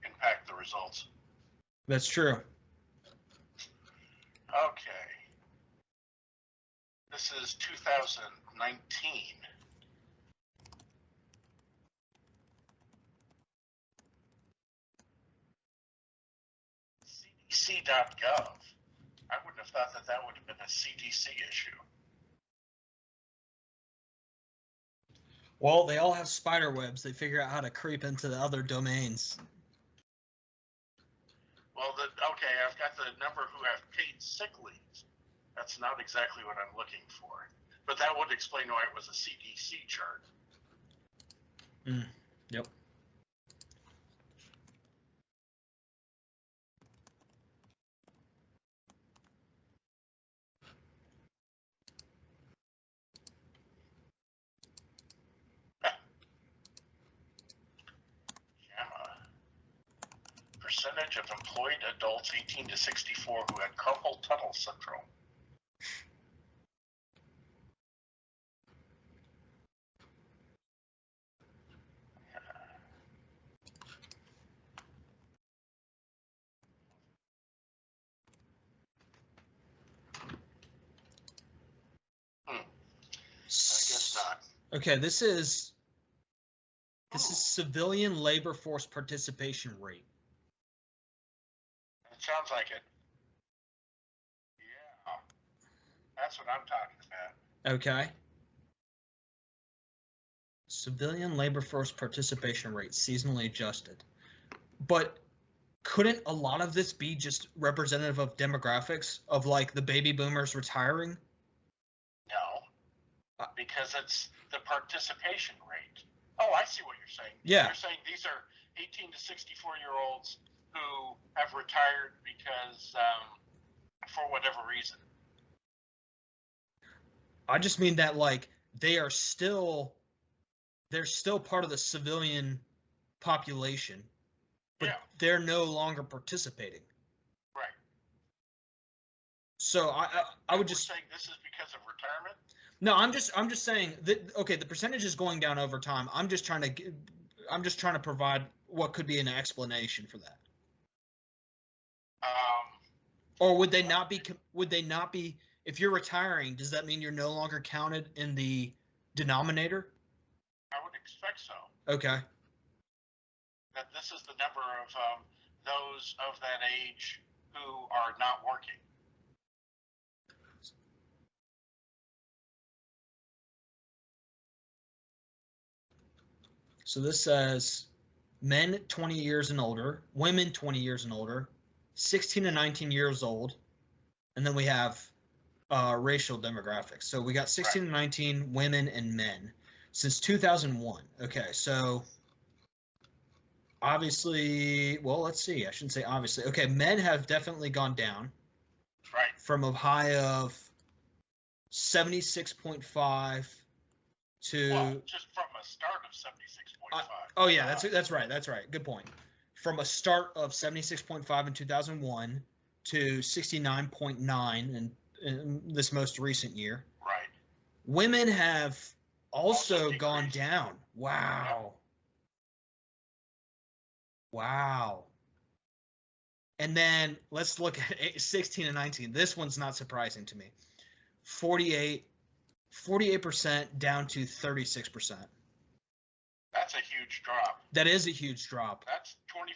B: impact the results.
A: That's true.
B: Okay. This is 2019. CDC.gov. I wouldn't have thought that would have been a CDC issue.
A: Well, they all have spider webs. They figure out how to creep into the other domains.
B: Well, okay, I've got the number who have paid sick leave. That's not exactly what I'm looking for. But that would explain why it was a CDC chart.
A: Yep.
B: Percentage of employed adults 18 to 64 who had carpal tunnel syndrome. I guess not.
A: Okay, this is civilian labor force participation rate.
B: It sounds like it. Yeah. That's what I'm talking about.
A: Okay. Civilian labor force participation rate, seasonally adjusted. But couldn't a lot of this be just representative of demographics of like the baby boomers retiring?
B: No, because it's the participation rate. Oh, I see what you're saying.
A: Yeah.
B: You're saying these are 18 to 64-year-olds who have retired because for whatever reason.
A: I just mean that like they're still part of the civilian population, but they're no longer participating.
B: Right.
A: So I would just
B: saying this is because of retirement.
A: No, I'm just saying that okay, the percentage is going down over time. I'm just trying to provide what could be an explanation for that. Or would they not be? Would they not be? If you're retiring, does that mean you're no longer counted in the denominator?
B: I would expect so.
A: Okay.
B: That this is the number of those of that age who are not working.
A: So this says men 20 years and older, women 20 years and older, 16 to 19 years old, and then we have racial demographics. So we got 16 to 19 women and men since 2001. Okay, so obviously, well, let's see. I shouldn't say obviously. Okay, men have definitely gone down.
B: Right.
A: From a high of 76.5 to...
B: Well, just from a start of 76.5.
A: Oh yeah, that's right. That's right. Good point. From a start of 76.5 in 2001 to 69.9 in this most recent year.
B: Right.
A: Women have also gone down. Wow.
B: Yep.
A: Wow. And then let's look at 16 and 19. This one's not surprising to me. 48% down to 36%.
B: That's a huge drop.
A: That is a huge drop.
B: That's 25%.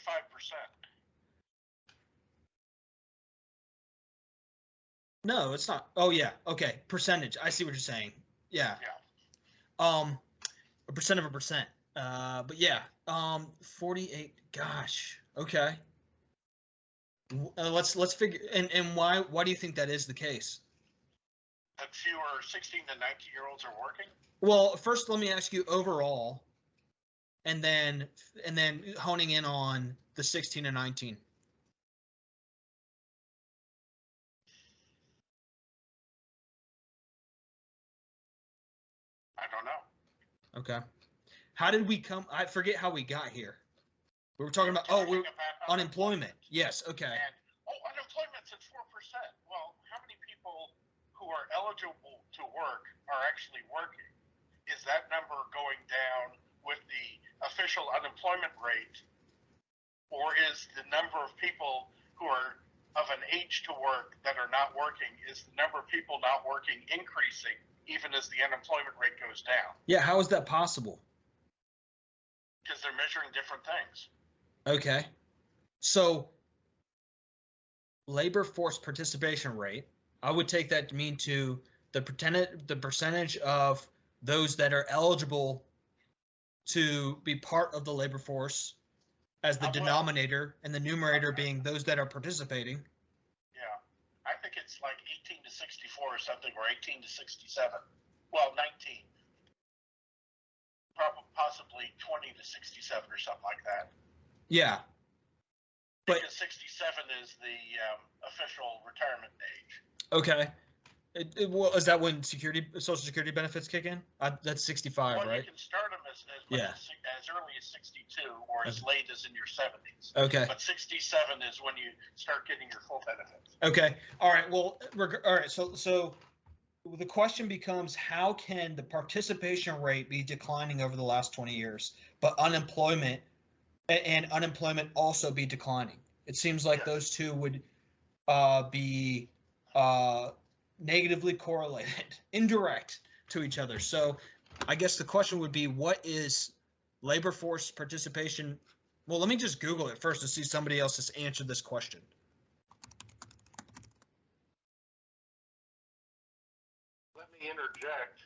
A: No, it's not. Oh yeah. Okay. Percentage. I see what you're saying. Yeah.
B: Yeah.
A: A percent of a percent. But yeah. 48. Gosh. Okay. Let's figure. And why do you think that is the case?
B: That fewer 16 to 19-year-olds are working?
A: Well, first let me ask you overall, and then honing in on the 16 and 19.
B: I don't know.
A: Okay. How did we come? I forget how we got here. We were talking about unemployment. Yes. Okay.
B: And, unemployment's at 4%. Well, how many people who are eligible to work are actually working? Is that number going down with the official unemployment rate, or is the number of people who are of an age to work that are not working, is the number of people not working increasing even as the unemployment rate goes down?
A: Yeah. How is that possible?
B: Because they're measuring different things.
A: Okay. So labor force participation rate, I would take that to mean to the percentage of those that are eligible to be part of the labor force as the denominator, and the numerator being those that are participating.
B: Yeah. I think it's like 18 to 64 or something, or 18 to 67. Well, 19. Possibly 20 to 67 or something like that.
A: Yeah. But
B: because 67 is the official retirement age.
A: Okay. Well, is that when Social Security benefits kick in? That's 65,
B: well,
A: right?
B: You can start them as early as 62 or as late as in your 70s.
A: Okay.
B: But 67 is when you start getting your full benefits.
A: Okay. All right. Well, all right. So the question becomes, how can the participation rate be declining over the last 20 years, but unemployment also be declining? It seems like those two would be negatively correlated, indirect to each other. So I guess the question would be, what is labor force participation? Well, let me just Google it first to see somebody else has answered this question.
B: Let me interject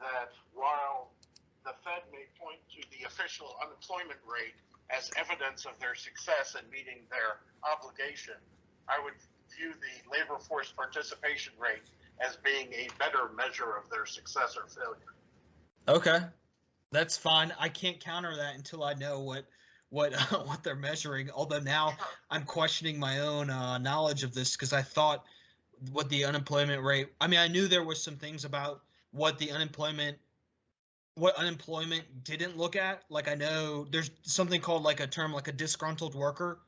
B: that while the Fed may point to the official unemployment rate as evidence of their success in meeting their obligation, I would view the labor force participation rate as being a better measure of their success or failure.
A: Okay, that's fine. I can't counter that until I know what they're measuring. Although now I'm questioning my own knowledge of this, because I thought what the unemployment rate. I mean, I knew there was some things about what unemployment didn't look at. Like, I know there's something called like a term like a disgruntled worker,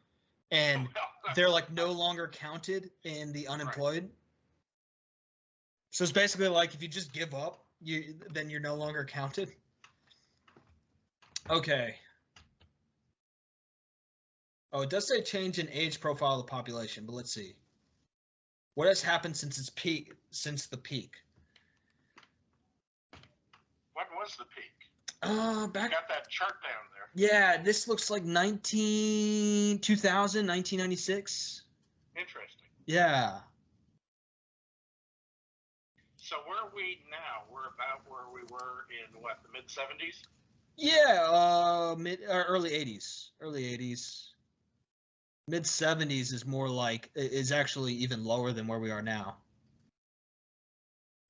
A: and they're like no longer counted in the unemployed. Right. So it's basically like if you just give up, then you're no longer counted. Okay. Oh, it does say change in age profile of the population, but let's see. What has happened since the peak?
B: When was the peak?
A: Back.
B: You got that chart down there.
A: Yeah, this looks like 1996.
B: Interesting.
A: Yeah.
B: So where are we now? We're about where we were in what, the mid 70s?
A: Yeah, early 80s. Early 80s. Mid 70s is more like, is actually even lower than where we are now.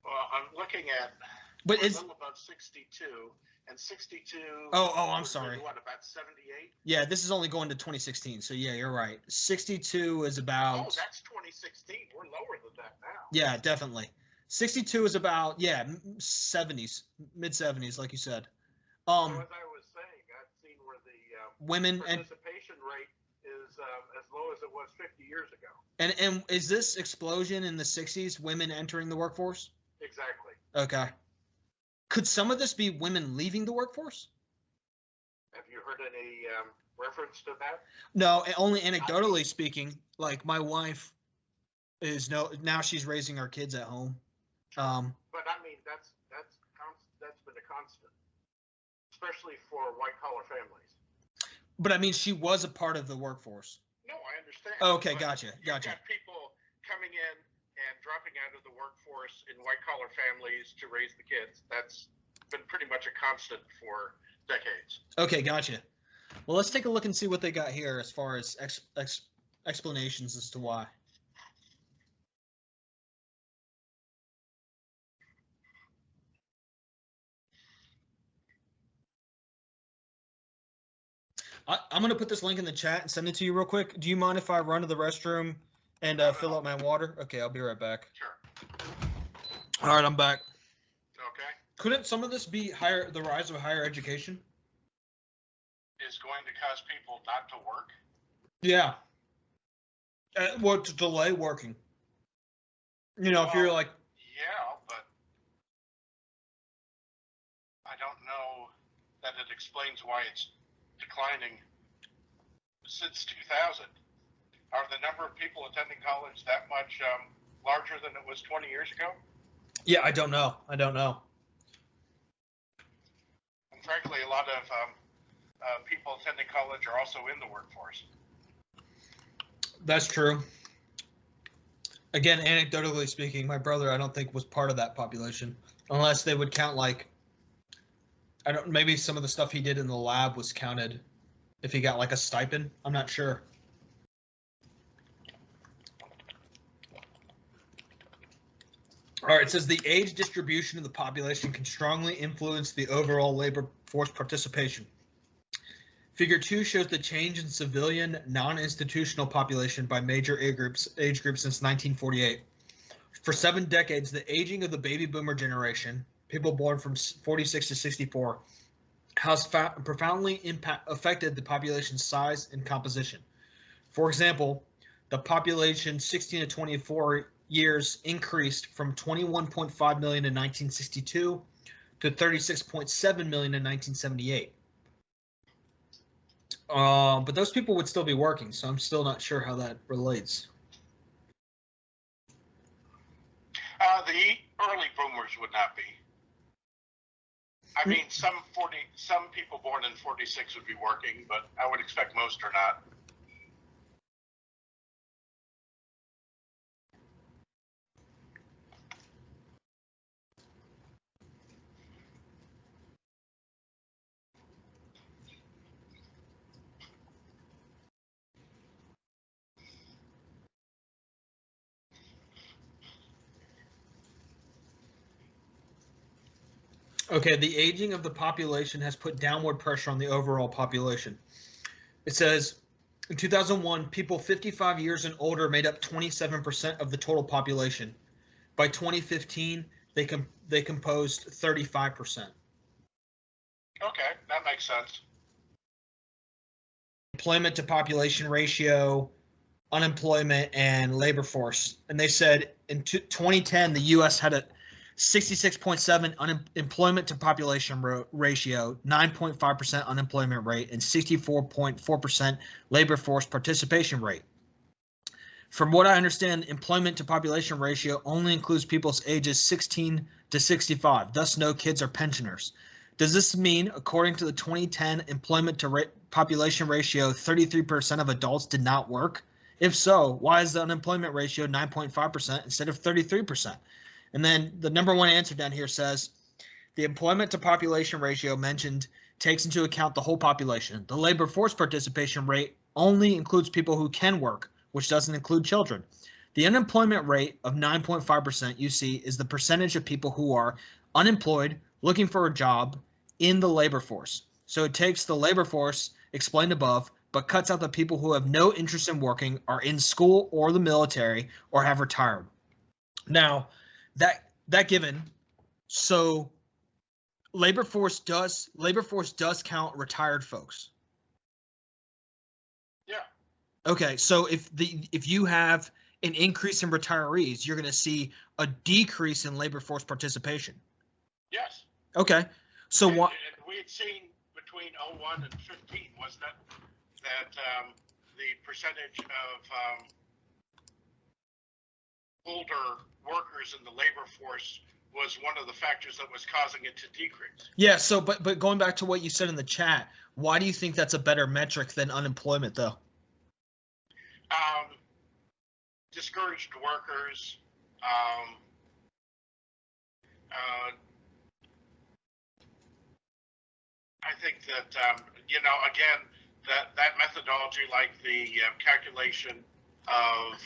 B: Well, I'm looking at
A: but it's a
B: little above 62, and 62.
A: Oh, I'm sorry.
B: What, about 78?
A: Yeah, this is only going to 2016. So yeah, you're right. 62 is about.
B: Oh, that's 2016. We're lower than that now.
A: Yeah, definitely. 62 is about 70s, mid 70s, like you said.
B: So as I was saying,
A: women and
B: participation rate is as low as it was 50 years ago.
A: and is this explosion in the 60s women entering the workforce?
B: Exactly.
A: Okay. Could some of this be women leaving the workforce?
B: Have you heard any reference to that?
A: No, only anecdotally speaking. Like my wife is now she's raising our kids at home.
B: But I mean that's been a constant, especially for white collar families.
A: But I mean, she was a part of the workforce.
B: No, I understand.
A: Okay, gotcha.
B: You've got people coming in and dropping out of the workforce in white collar families to raise the kids. That's been pretty much a constant for decades.
A: Okay, gotcha. Well, let's take a look and see what they got here as far as explanations as to why. I'm going to put this link in the chat and send it to you real quick. Do you mind if I run to the restroom and fill up my water? Okay, I'll be right back.
B: Sure.
A: All right, I'm back.
B: Okay.
A: Couldn't some of this be the rise of higher education?
B: Is going to cause people not to work?
A: Yeah. Well, to delay working. You know, if you're like...
B: Yeah, but I don't know that it explains why it's declining since 2000. Are the number of people attending college that much larger than it was 20 years ago?
A: Yeah, I don't know.
B: And frankly, a lot of people attending college are also in the workforce.
A: That's true. Again, anecdotally speaking, my brother, I don't think was part of that population, unless they would count maybe some of the stuff he did in the lab was counted if he got like a stipend. I'm not sure. All right, it says the age distribution of the population can strongly influence the overall labor force participation. Figure 2 shows the change in civilian non-institutional population by major age groups since 1948. For 7 decades, the aging of the baby boomer generation, people born from 46 to 64, has profoundly affected the population's size and composition. For example, the population 16 to 24 years increased from 21.5 million in 1962 to 36.7 million in 1978. But those people would still be working, so I'm still not sure how that relates.
B: The early boomers would not be. I mean, some people born in 46 would be working, but I would expect most are not.
A: Okay, the aging of the population has put downward pressure on the overall population. It says, in 2001, people 55 years and older made up 27% of the total population. By 2015, they composed 35%.
B: Okay, that makes sense.
A: Employment to population ratio, unemployment, and labor force. And they said in 2010, the U.S. had a 66.7 unemployment to population ratio, 9.5% unemployment rate, and 64.4% labor force participation rate. From what I understand, employment to population ratio only includes people's ages 16 to 65, thus no kids or pensioners. Does this mean, according to the 2010 employment to population ratio, 33% of adults did not work? If so, why is the unemployment ratio 9.5% instead of 33%? And then the number one answer down here says, the employment to population ratio mentioned takes into account the whole population. The labor force participation rate only includes people who can work, which doesn't include children. The unemployment rate of 9.5% you see is the percentage of people who are unemployed, looking for a job in the labor force. So it takes the labor force explained above, but cuts out the people who have no interest in working, are in school or the military, or have retired. Now, that given, so labor force does count retired folks. Okay, so if you have an increase in retirees, you're going to see a decrease in labor force participation.
B: Yes.
A: Okay, so what?
B: And we had seen between 01 and 15, wasn't it, that the percentage of older workers in the labor force was one of the factors that was causing it to decrease.
A: Yeah. So, but going back to what you said in the chat, why do you think that's a better metric than unemployment, though?
B: Discouraged workers. Uh, I think that again, that methodology, like the calculation of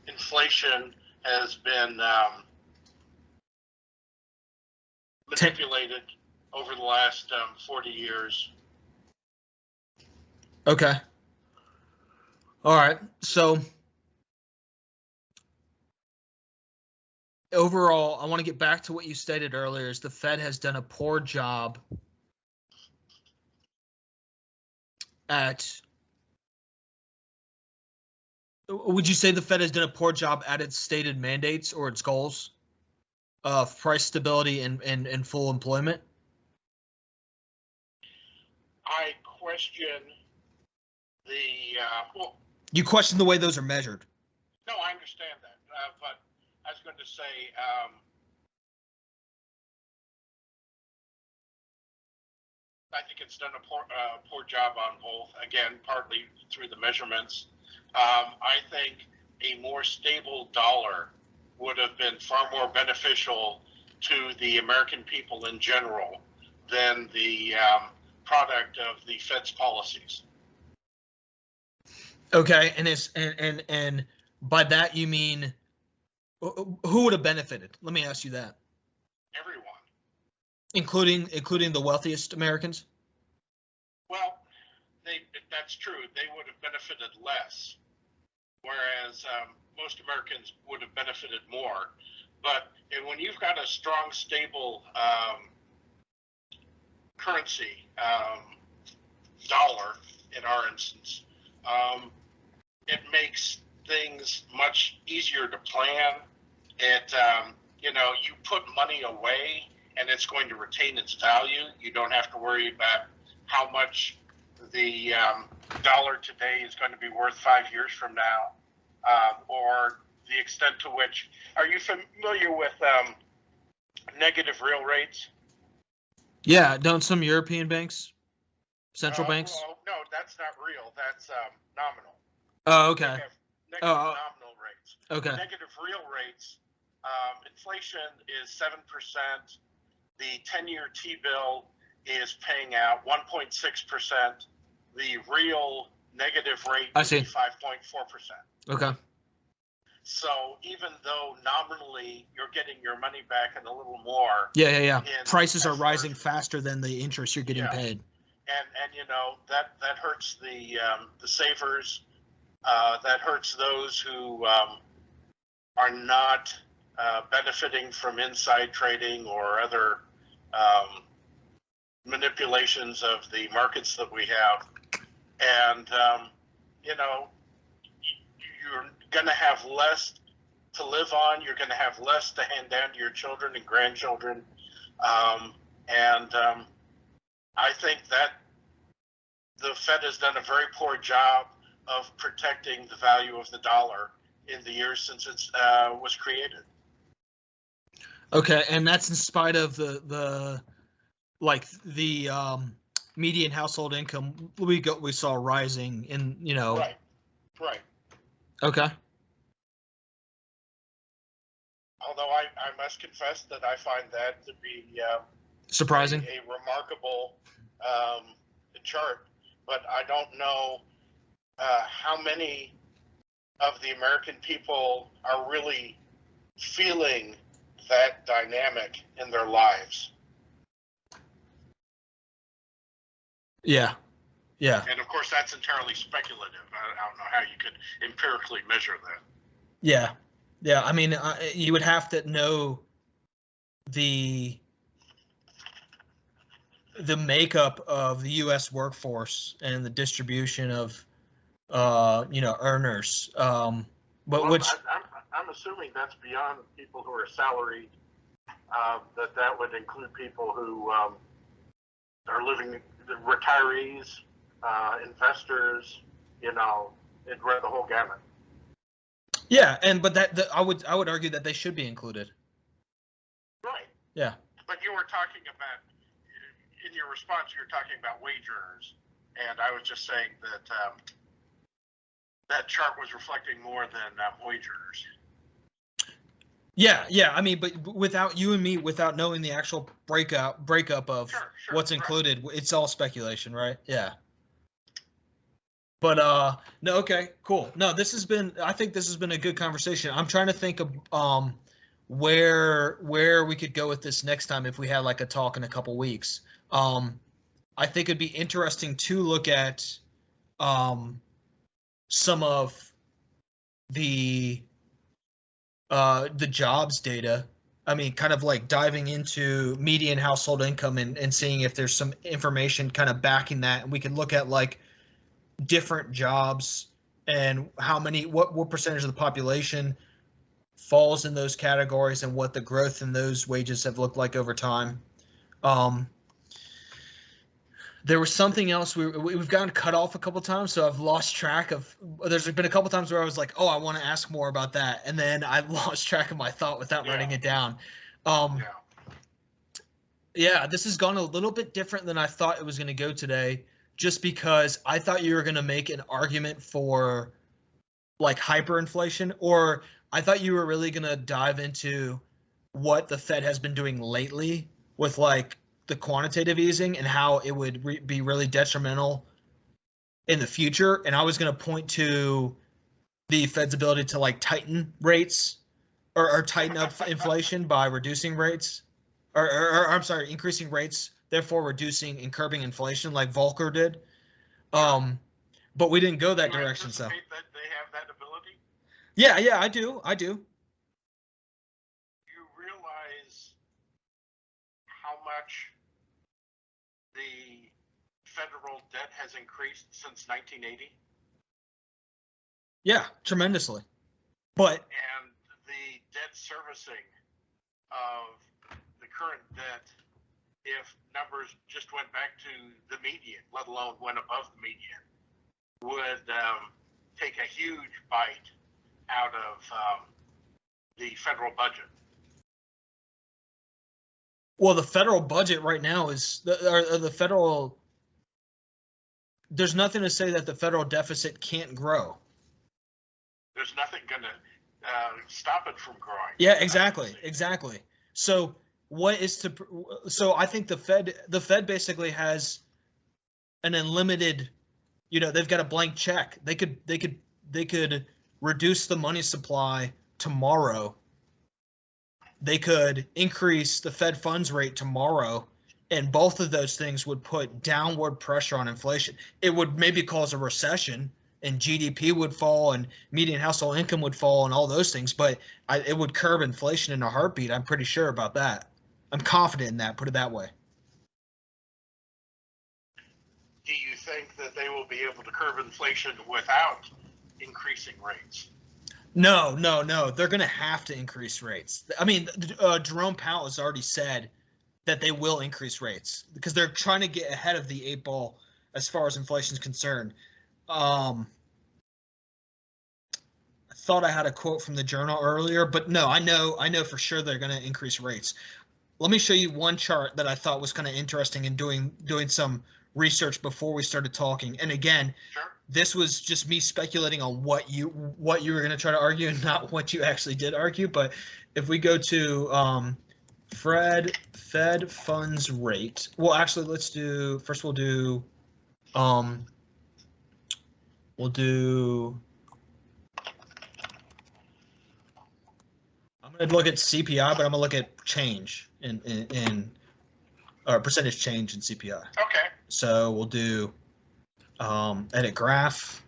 B: inflation, has been manipulated over the last 40 years.
A: Okay. All right. So overall, I want to get back to what you stated earlier, is the Fed has done a poor job at, would you say the Fed has done a poor job at its stated mandates or its goals of price stability and full employment?
B: I question
A: you question the way those are measured.
B: No, I understand that, but I was going to say I think it's done a poor job on both. Again, partly through the measurements. I think a more stable dollar would have been far more beneficial to the American people in general than the product of the Fed's policies.
A: Okay, and by that you mean who would have benefited? Let me ask you that.
B: Everyone,
A: including the wealthiest Americans.
B: Well, that's true. They would have benefited less, whereas most Americans would have benefited more. But when you've got a strong, stable currency, dollar in our instance, it makes things much easier to plan. It, you put money away and it's going to retain its value. You don't have to worry about how much the dollar today is going to be worth 5 years from now, or the extent to which. Are you familiar with negative real rates?
A: Yeah, don't some European banks, central banks?
B: Well, no, that's not real. That's nominal.
A: Oh, okay.
B: Negative nominal rates.
A: Okay.
B: Negative real rates. Inflation is 7%. The 10-year T-bill is paying out 1.6%. The real negative rate is 5.4%.
A: Okay.
B: So even though nominally you're getting your money back and a little more.
A: Yeah. Prices are rising faster than the interest you're getting paid.
B: And that hurts the savers. That hurts those who are not benefiting from inside trading or other manipulations of the markets that we have. And, you're going to have less to live on. You're going to have less to hand down to your children and grandchildren. I think that the Fed has done a very poor job of protecting the value of the dollar in the years since it was created.
A: Okay, and that's in spite of the median household income we saw rising in
B: Right.
A: Okay.
B: Although I must confess that I find that to be
A: surprising,
B: a remarkable chart, but I don't know how many of the American people are really feeling that dynamic in their lives.
A: Yeah.
B: And of course, that's entirely speculative. I don't know how you could empirically measure that.
A: Yeah. I mean, you would have to know the makeup of the U.S. workforce and the distribution of earners. But
B: Well,
A: which
B: I'm assuming that's beyond people who are salaried. That would include people who are living, retirees, investors. It'd run the whole gamut.
A: yeah, but I would argue that they should be included.
B: Right.
A: Yeah.
B: But you were talking about, in your response, you were talking about wage earners, and I was just saying that that chart was reflecting more than wage earners.
A: Yeah. I mean, but without you and me, without knowing the actual breakup of
B: Sure,
A: what's included, right. It's all speculation, right? Yeah. But no, okay, cool. No, I think this has been a good conversation. I'm trying to think of where we could go with this next time if we had like a talk in a couple weeks. I think it'd be interesting to look at some of the jobs data. I mean, kind of like diving into median household income and seeing if there's some information kind of backing that, and we could look at like different jobs and what percentage of the population falls in those categories and what the growth in those wages have looked like over time. There was something else we've gotten cut off a couple times, so I've lost track of. There's been a couple times where I was like, "Oh, I want to ask more about that," and then I lost track of my thought without writing it down. Yeah, this has gone a little bit different than I thought it was going to go today, just because I thought you were going to make an argument for like hyperinflation, or I thought you were really going to dive into what the Fed has been doing lately with like the quantitative easing and how it would be really detrimental in the future. And I was going to point to the Fed's ability to like tighten rates or tighten up inflation by reducing rates or I'm sorry, increasing rates, therefore reducing and curbing inflation like Volcker did. But we didn't go that direction. So
B: that they have that ability?
A: Yeah, I do.
B: You realize how much the federal debt has increased since 1980?
A: Yeah, tremendously. And
B: the debt servicing of the current debt, if numbers just went back to the median, let alone went above the median, would take a huge bite out of the federal budget.
A: Well, the federal budget right now is the federal. There's nothing to say that the federal deficit can't grow.
B: There's nothing going to stop it from growing.
A: Yeah, exactly. So what is to? So I think the Fed basically has an unlimited. They've got a blank check. They could reduce the money supply tomorrow. They could increase the Fed funds rate tomorrow, and both of those things would put downward pressure on inflation. It would maybe cause a recession, and GDP would fall, and median household income would fall, and all those things, but it would curb inflation in a heartbeat. I'm pretty sure about that. I'm confident in that, put it that way.
B: Do you think that they will be able to curb inflation without increasing rates?
A: No. They're going to have to increase rates. I mean, Jerome Powell has already said that they will increase rates because they're trying to get ahead of the 8 ball as far as inflation is concerned. I thought I had a quote from the Journal earlier, but no, I know for sure they're going to increase rates. Let me show you one chart that I thought was kind of interesting in doing some research before we started talking. And again,
B: sure.
A: This was just me speculating on what you were going to try to argue and not what you actually did argue. But if we go to Fed funds rate, well, actually, we'll do I'm going to look at CPI, but I'm going to look at change in percentage change in CPI.
B: Okay.
A: So we'll do edit graph.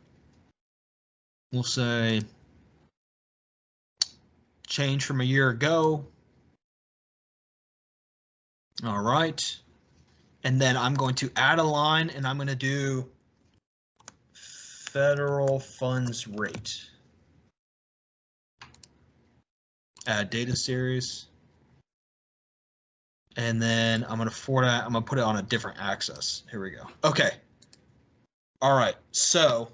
A: We'll say change from a year ago. All right. And then I'm going to add a line, and I'm going to do federal funds rate. Add data series. And then I'm going to put it on a different axis. Here we go. Okay. All right. So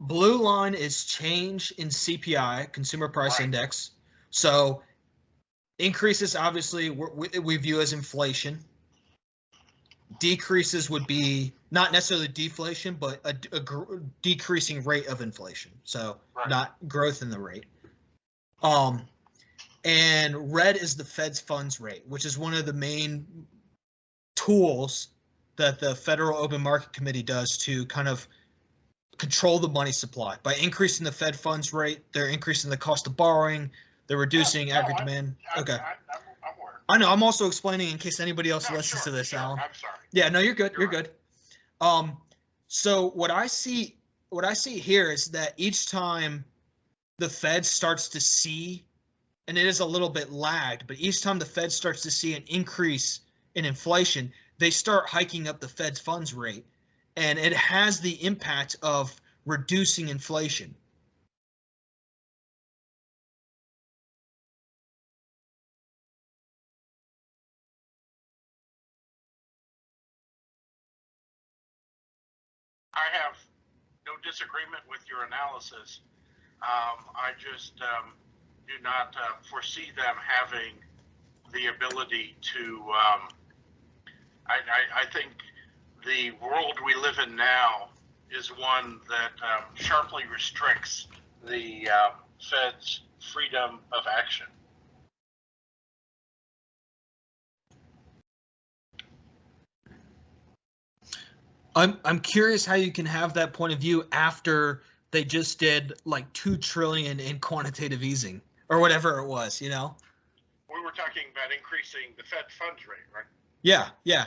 A: blue line is change in CPI, Consumer Price Index. So increases, obviously, we view as inflation. Decreases would be not necessarily deflation, but a decreasing rate of inflation. So not growth in the rate. And red is the Fed's funds rate, which is one of the main tools that the Federal Open Market Committee does to kind of control the money supply. By increasing the Fed funds rate, they're increasing the cost of borrowing, they're reducing aggregate demand. Okay.
B: I'm aware.
A: I know. I'm also explaining in case anybody else listens to this, Alan.
B: I'm sorry.
A: Yeah, no, you're good. You're good. So what I see here is that each time the Fed starts to see, and it is a little bit lagged, but each time the Fed starts to see an increase in inflation, they start hiking up the Fed's funds rate, and it has the impact of reducing inflation.
B: I have no disagreement with your analysis. I just do not foresee them having the ability to. I think the world we live in now is one that sharply restricts the Fed's freedom of action.
A: I'm curious how you can have that point of view after they just did like $2 trillion in quantitative easing or whatever it was, you know?
B: We were talking about increasing the Fed funds rate, right?
A: Yeah, yeah.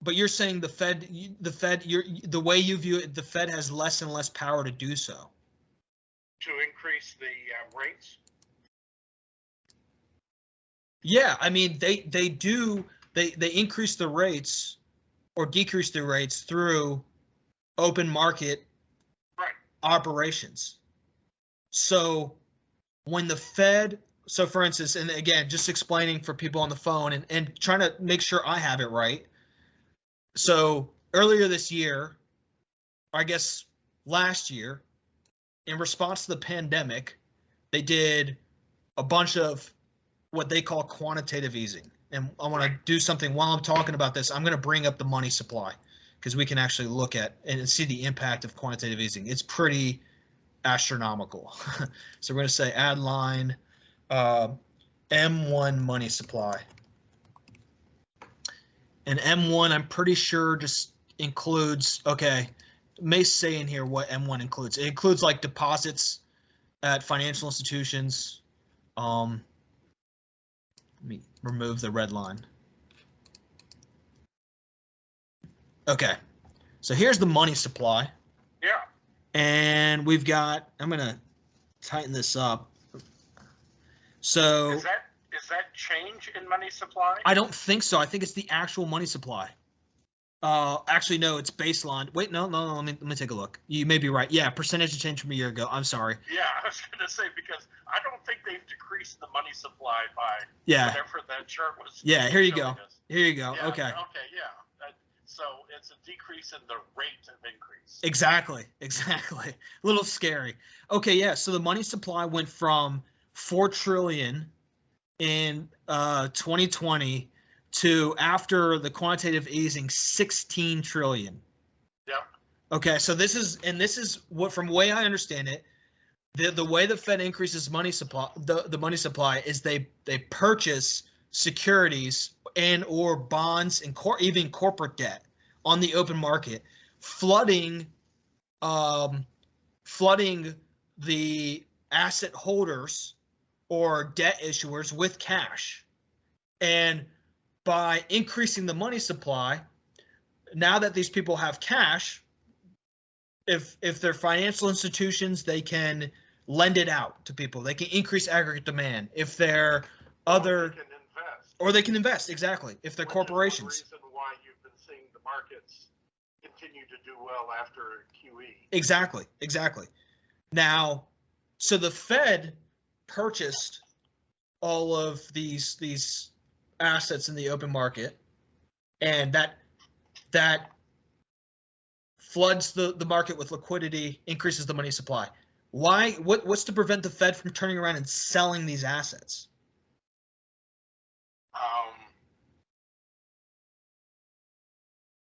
A: But you're saying the Fed, the way you view it, the Fed has less and less power to do so.
B: To increase the rates?
A: Yeah, I mean they increase the rates or decrease the rates through open market operations. So when the Fed, so for instance, and again, just explaining for people on the phone and trying to make sure I have it right. So earlier this year, I guess last year, in response to the pandemic, they did a bunch of what they call quantitative easing. And I want to do something while I'm talking about this. I'm going to bring up the money supply because we can actually look at and see the impact of quantitative easing. It's pretty astronomical. So we're going to say add line M1 money supply. And M1, I'm pretty sure just includes, okay, it may say in here what M1 includes. It includes like deposits at financial institutions. Let me remove the red line. Okay, so here's the money supply.
B: Yeah.
A: And we've got, I'm going to tighten this up. So
B: Is that change in money supply?
A: I don't think so. I think it's the actual money supply. Actually, no, it's baseline. Wait, no. Let me take a look. You may be right. Yeah, percentage of change from a year ago. I'm sorry.
B: Yeah, I was going to say because I don't think they've decreased the money supply by whatever that chart was.
A: Yeah, here you go. Here you go.
B: Yeah,
A: okay.
B: Okay, yeah. So it's a decrease in the rate of increase.
A: Exactly. A little scary. Okay, yeah. So the money supply went from 4 trillion in 2020 to, after the quantitative easing, 16 trillion.
B: Yeah.
A: Okay, so this is what, from the way I understand it, the way the Fed increases money supply, the money supply is they purchase securities and or bonds and even corporate debt on the open market, flooding the asset holders or debt issuers with cash. And by increasing the money supply, now that these people have cash, if they're financial institutions, they can lend it out to people. They can increase aggregate demand. If they're
B: They can invest.
A: Or they can invest, exactly, if they're corporations.
B: Which is one reason why you've been seeing the markets continue to do well after QE.
A: Exactly. Now, so the Fed purchased all of these assets in the open market, and that floods the market with liquidity, increases the money supply. Why? What's to prevent the Fed from turning around and selling these assets?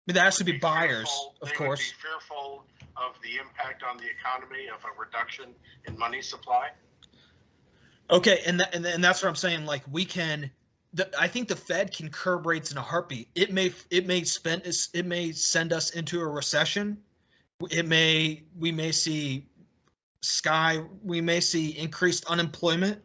A: There has to be buyers, of course.
B: They would be fearful of the impact on the economy of a reduction in money supply.
A: Okay, and that's what I'm saying. Like, we can, I think the Fed can curb rates in a heartbeat. It may send us into a recession. We may see increased unemployment,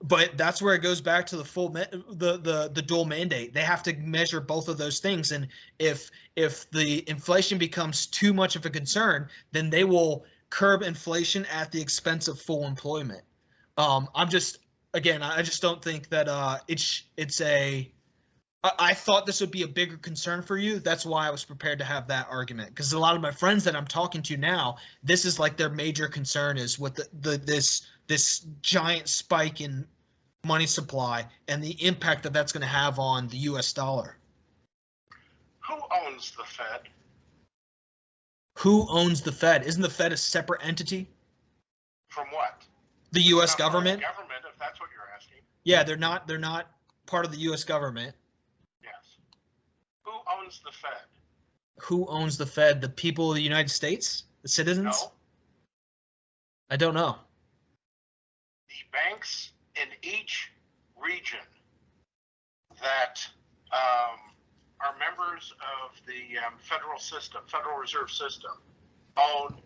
A: but that's where it goes back to the dual mandate. They have to measure both of those things, and if the inflation becomes too much of a concern, then they will curb inflation at the expense of full employment. I just don't think that I thought this would be a bigger concern for you. That's why I was prepared to have that argument, because a lot of my friends that I'm talking to now, this is like their major concern is with this giant spike in money supply and the impact that that's going to have on the U.S. dollar.
B: Who owns the Fed?
A: Who owns the Fed? Isn't the Fed a separate entity?
B: From what?
A: The U.S. government?
B: Government, if that's what you're asking.
A: Yeah, they're not part of the U.S. government.
B: Yes. Who owns the Fed?
A: Who owns the Fed? The people of the United States? The citizens?
B: No.
A: I don't know.
B: The banks in each region that are members of the Federal Reserve System, own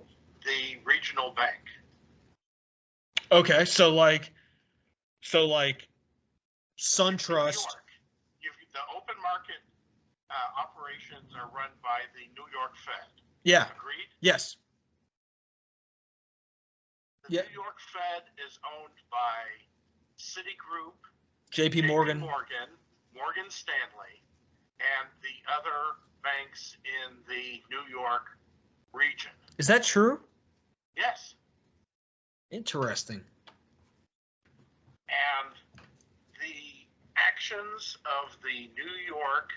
B: the regional bank.
A: Okay, so like SunTrust.
B: The open market operations are run by the New York Fed.
A: Yeah.
B: Agreed?
A: Yes.
B: The New York Fed is owned by Citigroup,
A: JP Morgan,
B: Morgan Stanley, and the other banks in the New York region.
A: Is that true?
B: Yes.
A: Interesting.
B: And the actions of the New York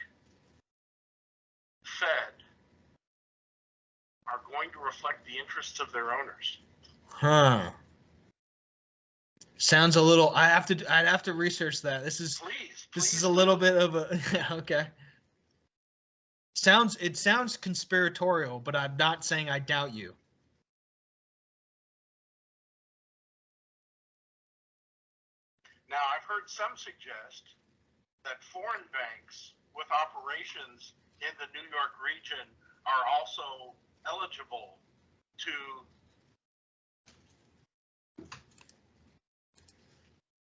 B: Fed are going to reflect the interests of their owners.
A: Huh. Sounds a little. I'd have to research that. This is a little bit of a okay. It sounds conspiratorial, but I'm not saying I doubt you.
B: Now, I've heard some suggest that foreign banks with operations in the New York region are also eligible to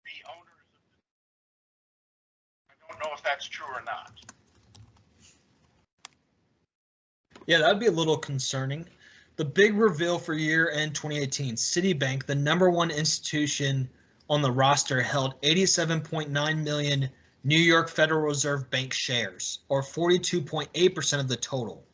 B: be owners of the. I don't know if that's true or not.
A: Yeah, that'd be a little concerning. The big reveal for year-end 2018, Citibank, the number one institution on the roster, held 87.9 million New York Federal Reserve Bank shares, or 42.8% of the total.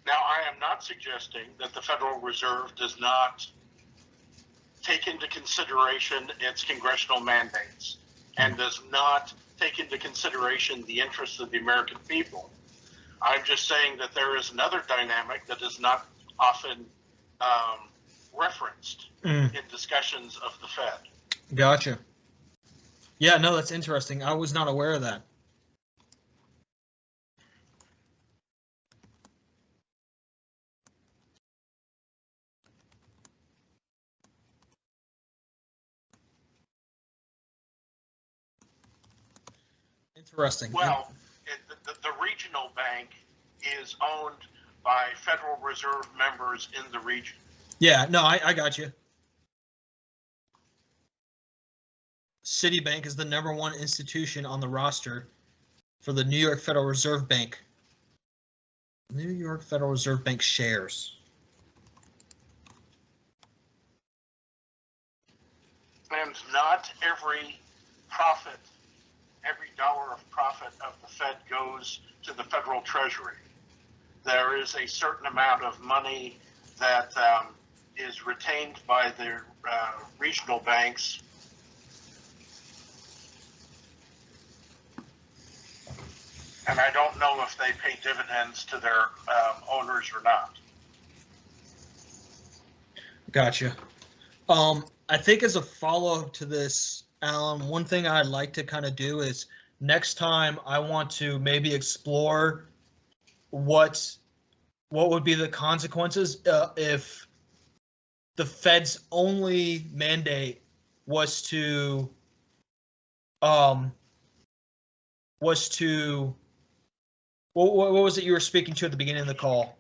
B: Now, I am not suggesting that the Federal Reserve does not take into consideration its congressional mandates and does not take into consideration the interests of the American people. I'm just saying that there is another dynamic that is not often referenced in discussions of the Fed.
A: Gotcha. Yeah, no, that's interesting. I was not aware of that. Interesting.
B: Well, the regional bank is owned by Federal Reserve members in the region.
A: Yeah, no, I got you. Citibank is the #1 institution on the roster for the New York Federal Reserve Bank. New York Federal Reserve Bank shares.
B: And not every profit, every dollar of profit of the Fed goes to the federal treasury. There is a certain amount of money that is retained by the regional banks. And I don't know if they pay dividends to their owners or not.
A: Gotcha. I think as a follow-up to this, Alan, one thing I'd like to kind of do is next time I want to maybe explore what would be the consequences if the Fed's only mandate was to what was it you were speaking to at the beginning of the call?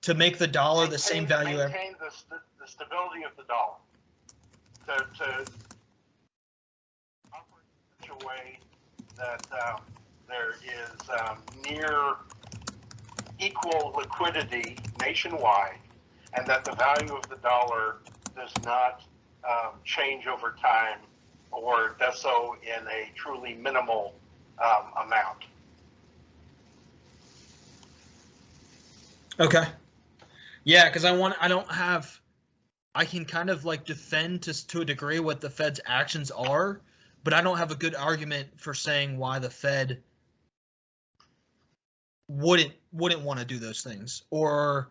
A: To make the dollar the same value.
B: Maintain the stability of the dollar. To operate in such a way that there is near equal liquidity nationwide, and that the value of the dollar does not change over time, or does so in a truly minimal amount.
A: Okay. Yeah, because I can kind of like defend to a degree what the Fed's actions are, but I don't have a good argument for saying why the Fed wouldn't want to do those things or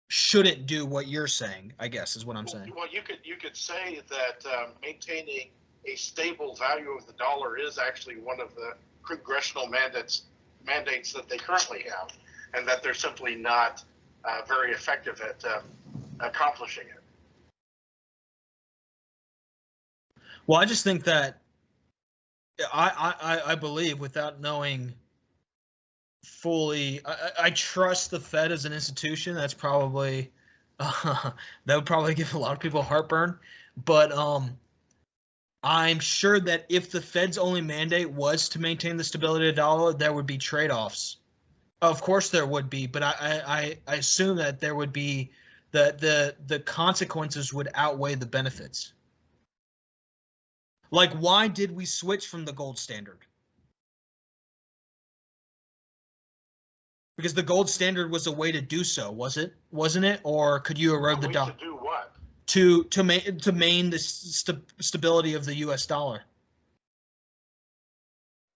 A: shouldn't do what you're saying, I guess is what I'm saying.
B: Well, you could say that maintaining a stable value of the dollar is actually one of the congressional mandates that they currently have, and that they're simply not very effective at accomplishing it.
A: Well, I just think that I believe, without knowing fully, I trust the Fed as an institution. That's probably that would probably give a lot of people heartburn, but I'm sure that if the Fed's only mandate was to maintain the stability of the dollar, there would be trade-offs. Of course there would be, but I assume that there would be the consequences would outweigh the benefits. Like, why did we switch from the gold standard? Because the gold standard was a way to do so, wasn't it? Or could you erode the dollar?
B: To do what?
A: To maintain the stability of the U.S. dollar.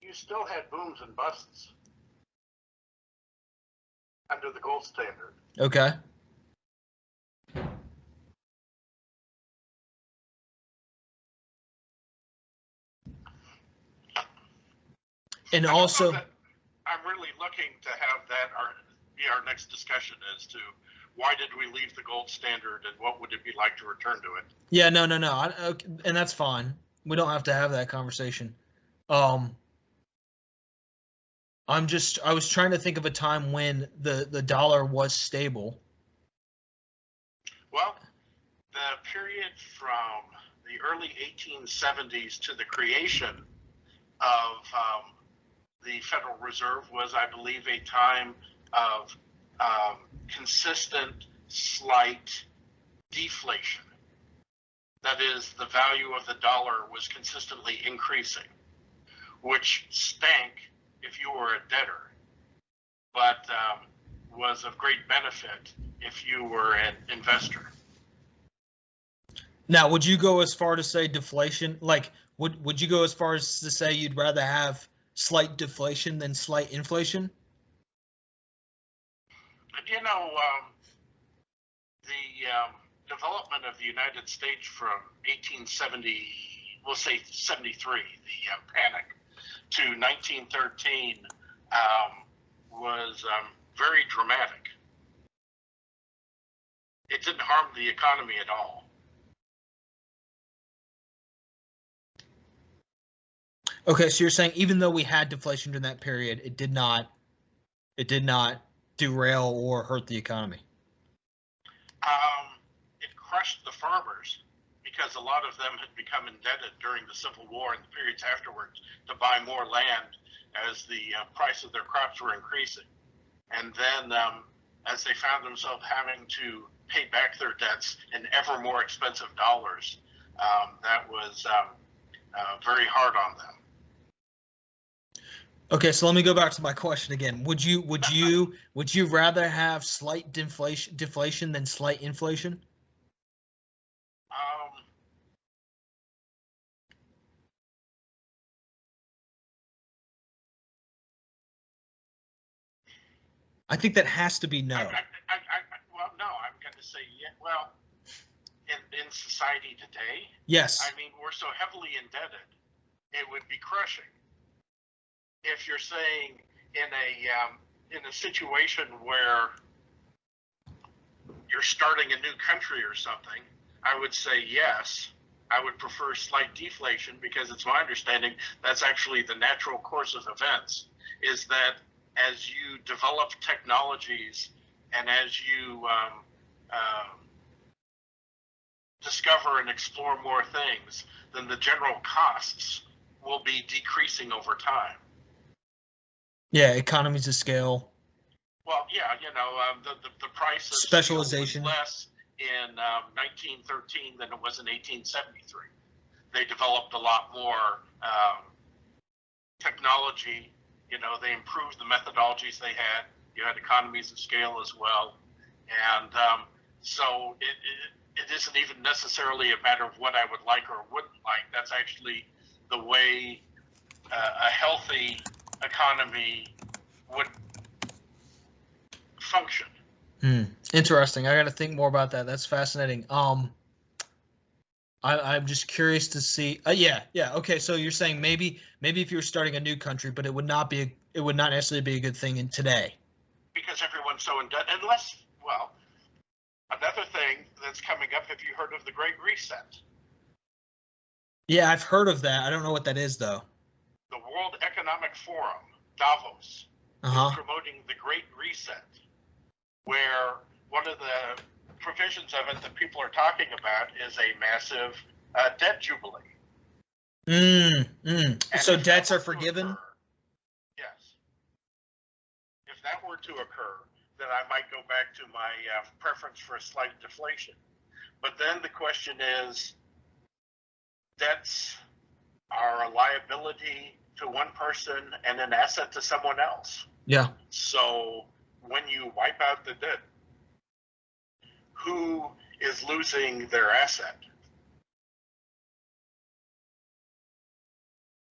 B: You still had booms and busts under the gold standard.
A: Okay. And also,
B: I'm really looking to have that be our next discussion as to why did we leave the gold standard and what would it be like to return to it.
A: Yeah, no. And that's fine. We don't have to have that conversation. I was trying to think of a time when the dollar was stable.
B: Well, the period from the early 1870s to the creation of the Federal Reserve was, I believe, a time of consistent, slight deflation. That is, the value of the dollar was consistently increasing, which stank if you were a debtor, but was of great benefit if you were an investor.
A: Now, would you go as far to say deflation? Like, would you go as far as to say you'd rather have slight deflation than slight inflation?
B: You know, the development of the United States from 1870, we'll say 73, the panic, to 1913 was very dramatic. It didn't harm the economy at all.
A: Okay, so you're saying even though we had deflation during that period, it did not derail or hurt the economy?
B: It crushed the farmers because a lot of them had become indebted during the Civil War and the periods afterwards to buy more land as the price of their crops were increasing. And then as they found themselves having to pay back their debts in ever more expensive dollars, that was very hard on them.
A: Okay, so let me go back to my question again. Would you rather have slight deflation than slight inflation? I think that has to be no.
B: Well, no, I'm going to say yeah. Well, in society today,
A: yes.
B: I mean, we're so heavily indebted, it would be crushing. If you're saying in a situation where you're starting a new country or something, I would say yes. I would prefer slight deflation because it's my understanding that's actually the natural course of events, is that as you develop technologies and as you discover and explore more things, then the general costs will be decreasing over time.
A: Yeah, economies of scale.
B: Well, yeah, the price of
A: specialization
B: steel was less in 1913 than it was in 1873. They developed a lot more technology. They improved the methodologies they had. You had economies of scale as well. And so it isn't even necessarily a matter of what I would like or wouldn't like. That's actually the way a healthy economy would function.
A: Interesting. I got to think more about that. That's fascinating. I'm just curious to see. Yeah. Okay. So you're saying maybe if you were starting a new country, but it would not necessarily be a good thing in today.
B: Because everyone's so in debt. Unless, well, another thing that's coming up. Have you heard of the Great Reset?
A: Yeah, I've heard of that. I don't know what that is though.
B: The World Economic Forum, Davos, is promoting the Great Reset, where one of the provisions of it that people are talking about is a massive debt jubilee.
A: So debts are forgiven?
B: Yes. If that were to occur, then I might go back to my preference for a slight deflation. But then the question is, debts are a liability to one person and an asset to someone else.
A: Yeah.
B: So when you wipe out the debt, who is losing their asset?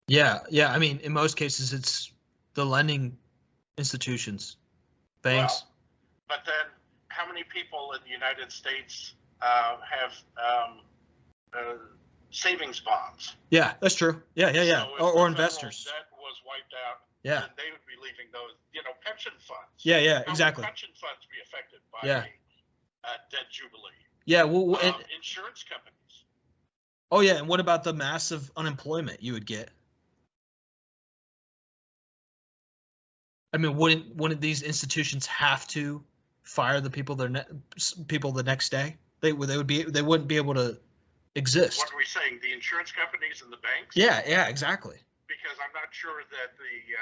A: Yeah. I mean, in most cases, it's the lending institutions, banks.
B: Well, but then, how many people in the United States have savings bonds?
A: Yeah, that's true. Yeah.
B: So
A: or investors.
B: Debt was wiped out.
A: Yeah.
B: Then they would be leaving those, pension funds.
A: Yeah,
B: How
A: exactly.
B: would pension funds be affected by a debt jubilee?
A: Yeah, well,
B: insurance companies.
A: Oh yeah, and what about the massive unemployment you would get? I mean, wouldn't these institutions have to fire the people the next day? They wouldn't be able to exist.
B: What are we saying? The insurance companies and the banks?
A: Yeah, exactly.
B: Because I'm not sure that the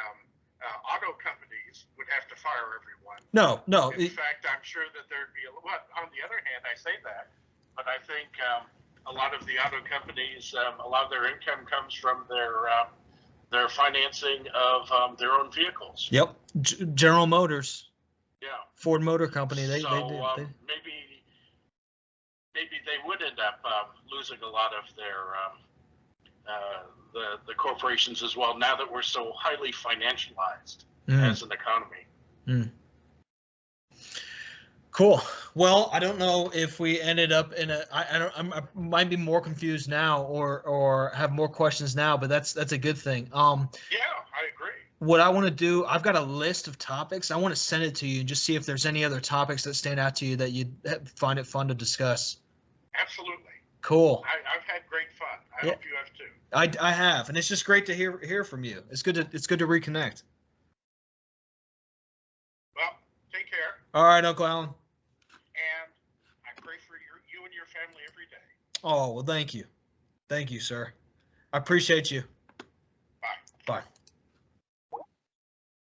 B: auto companies would have to fire everyone.
A: No.
B: In fact, I'm sure that there'd be on the other hand, I say that, but I think a lot of the auto companies, a lot of their income comes from their financing of their own vehicles.
A: Yep. General Motors.
B: Yeah.
A: Ford Motor Company. They
B: maybe they would end up losing a lot of their the corporations as well, now that we're so highly financialized as an economy.
A: Cool. Well, I don't know if we ended up in I might be more confused now or have more questions now, but that's a good thing.
B: Yeah, I agree.
A: What I want to do, I've got a list of topics. I want to send it to you and just see if there's any other topics that stand out to you that you'd find it fun to discuss.
B: Absolutely.
A: Cool.
B: I've had great fun. I hope you have too.
A: I have, and it's just great to hear from you. It's good to reconnect.
B: Well, take care.
A: All right, Uncle Alan.
B: And I pray for you and your family every day.
A: Oh, well, thank you. Thank you, sir. I appreciate you.
B: Bye.
A: Bye.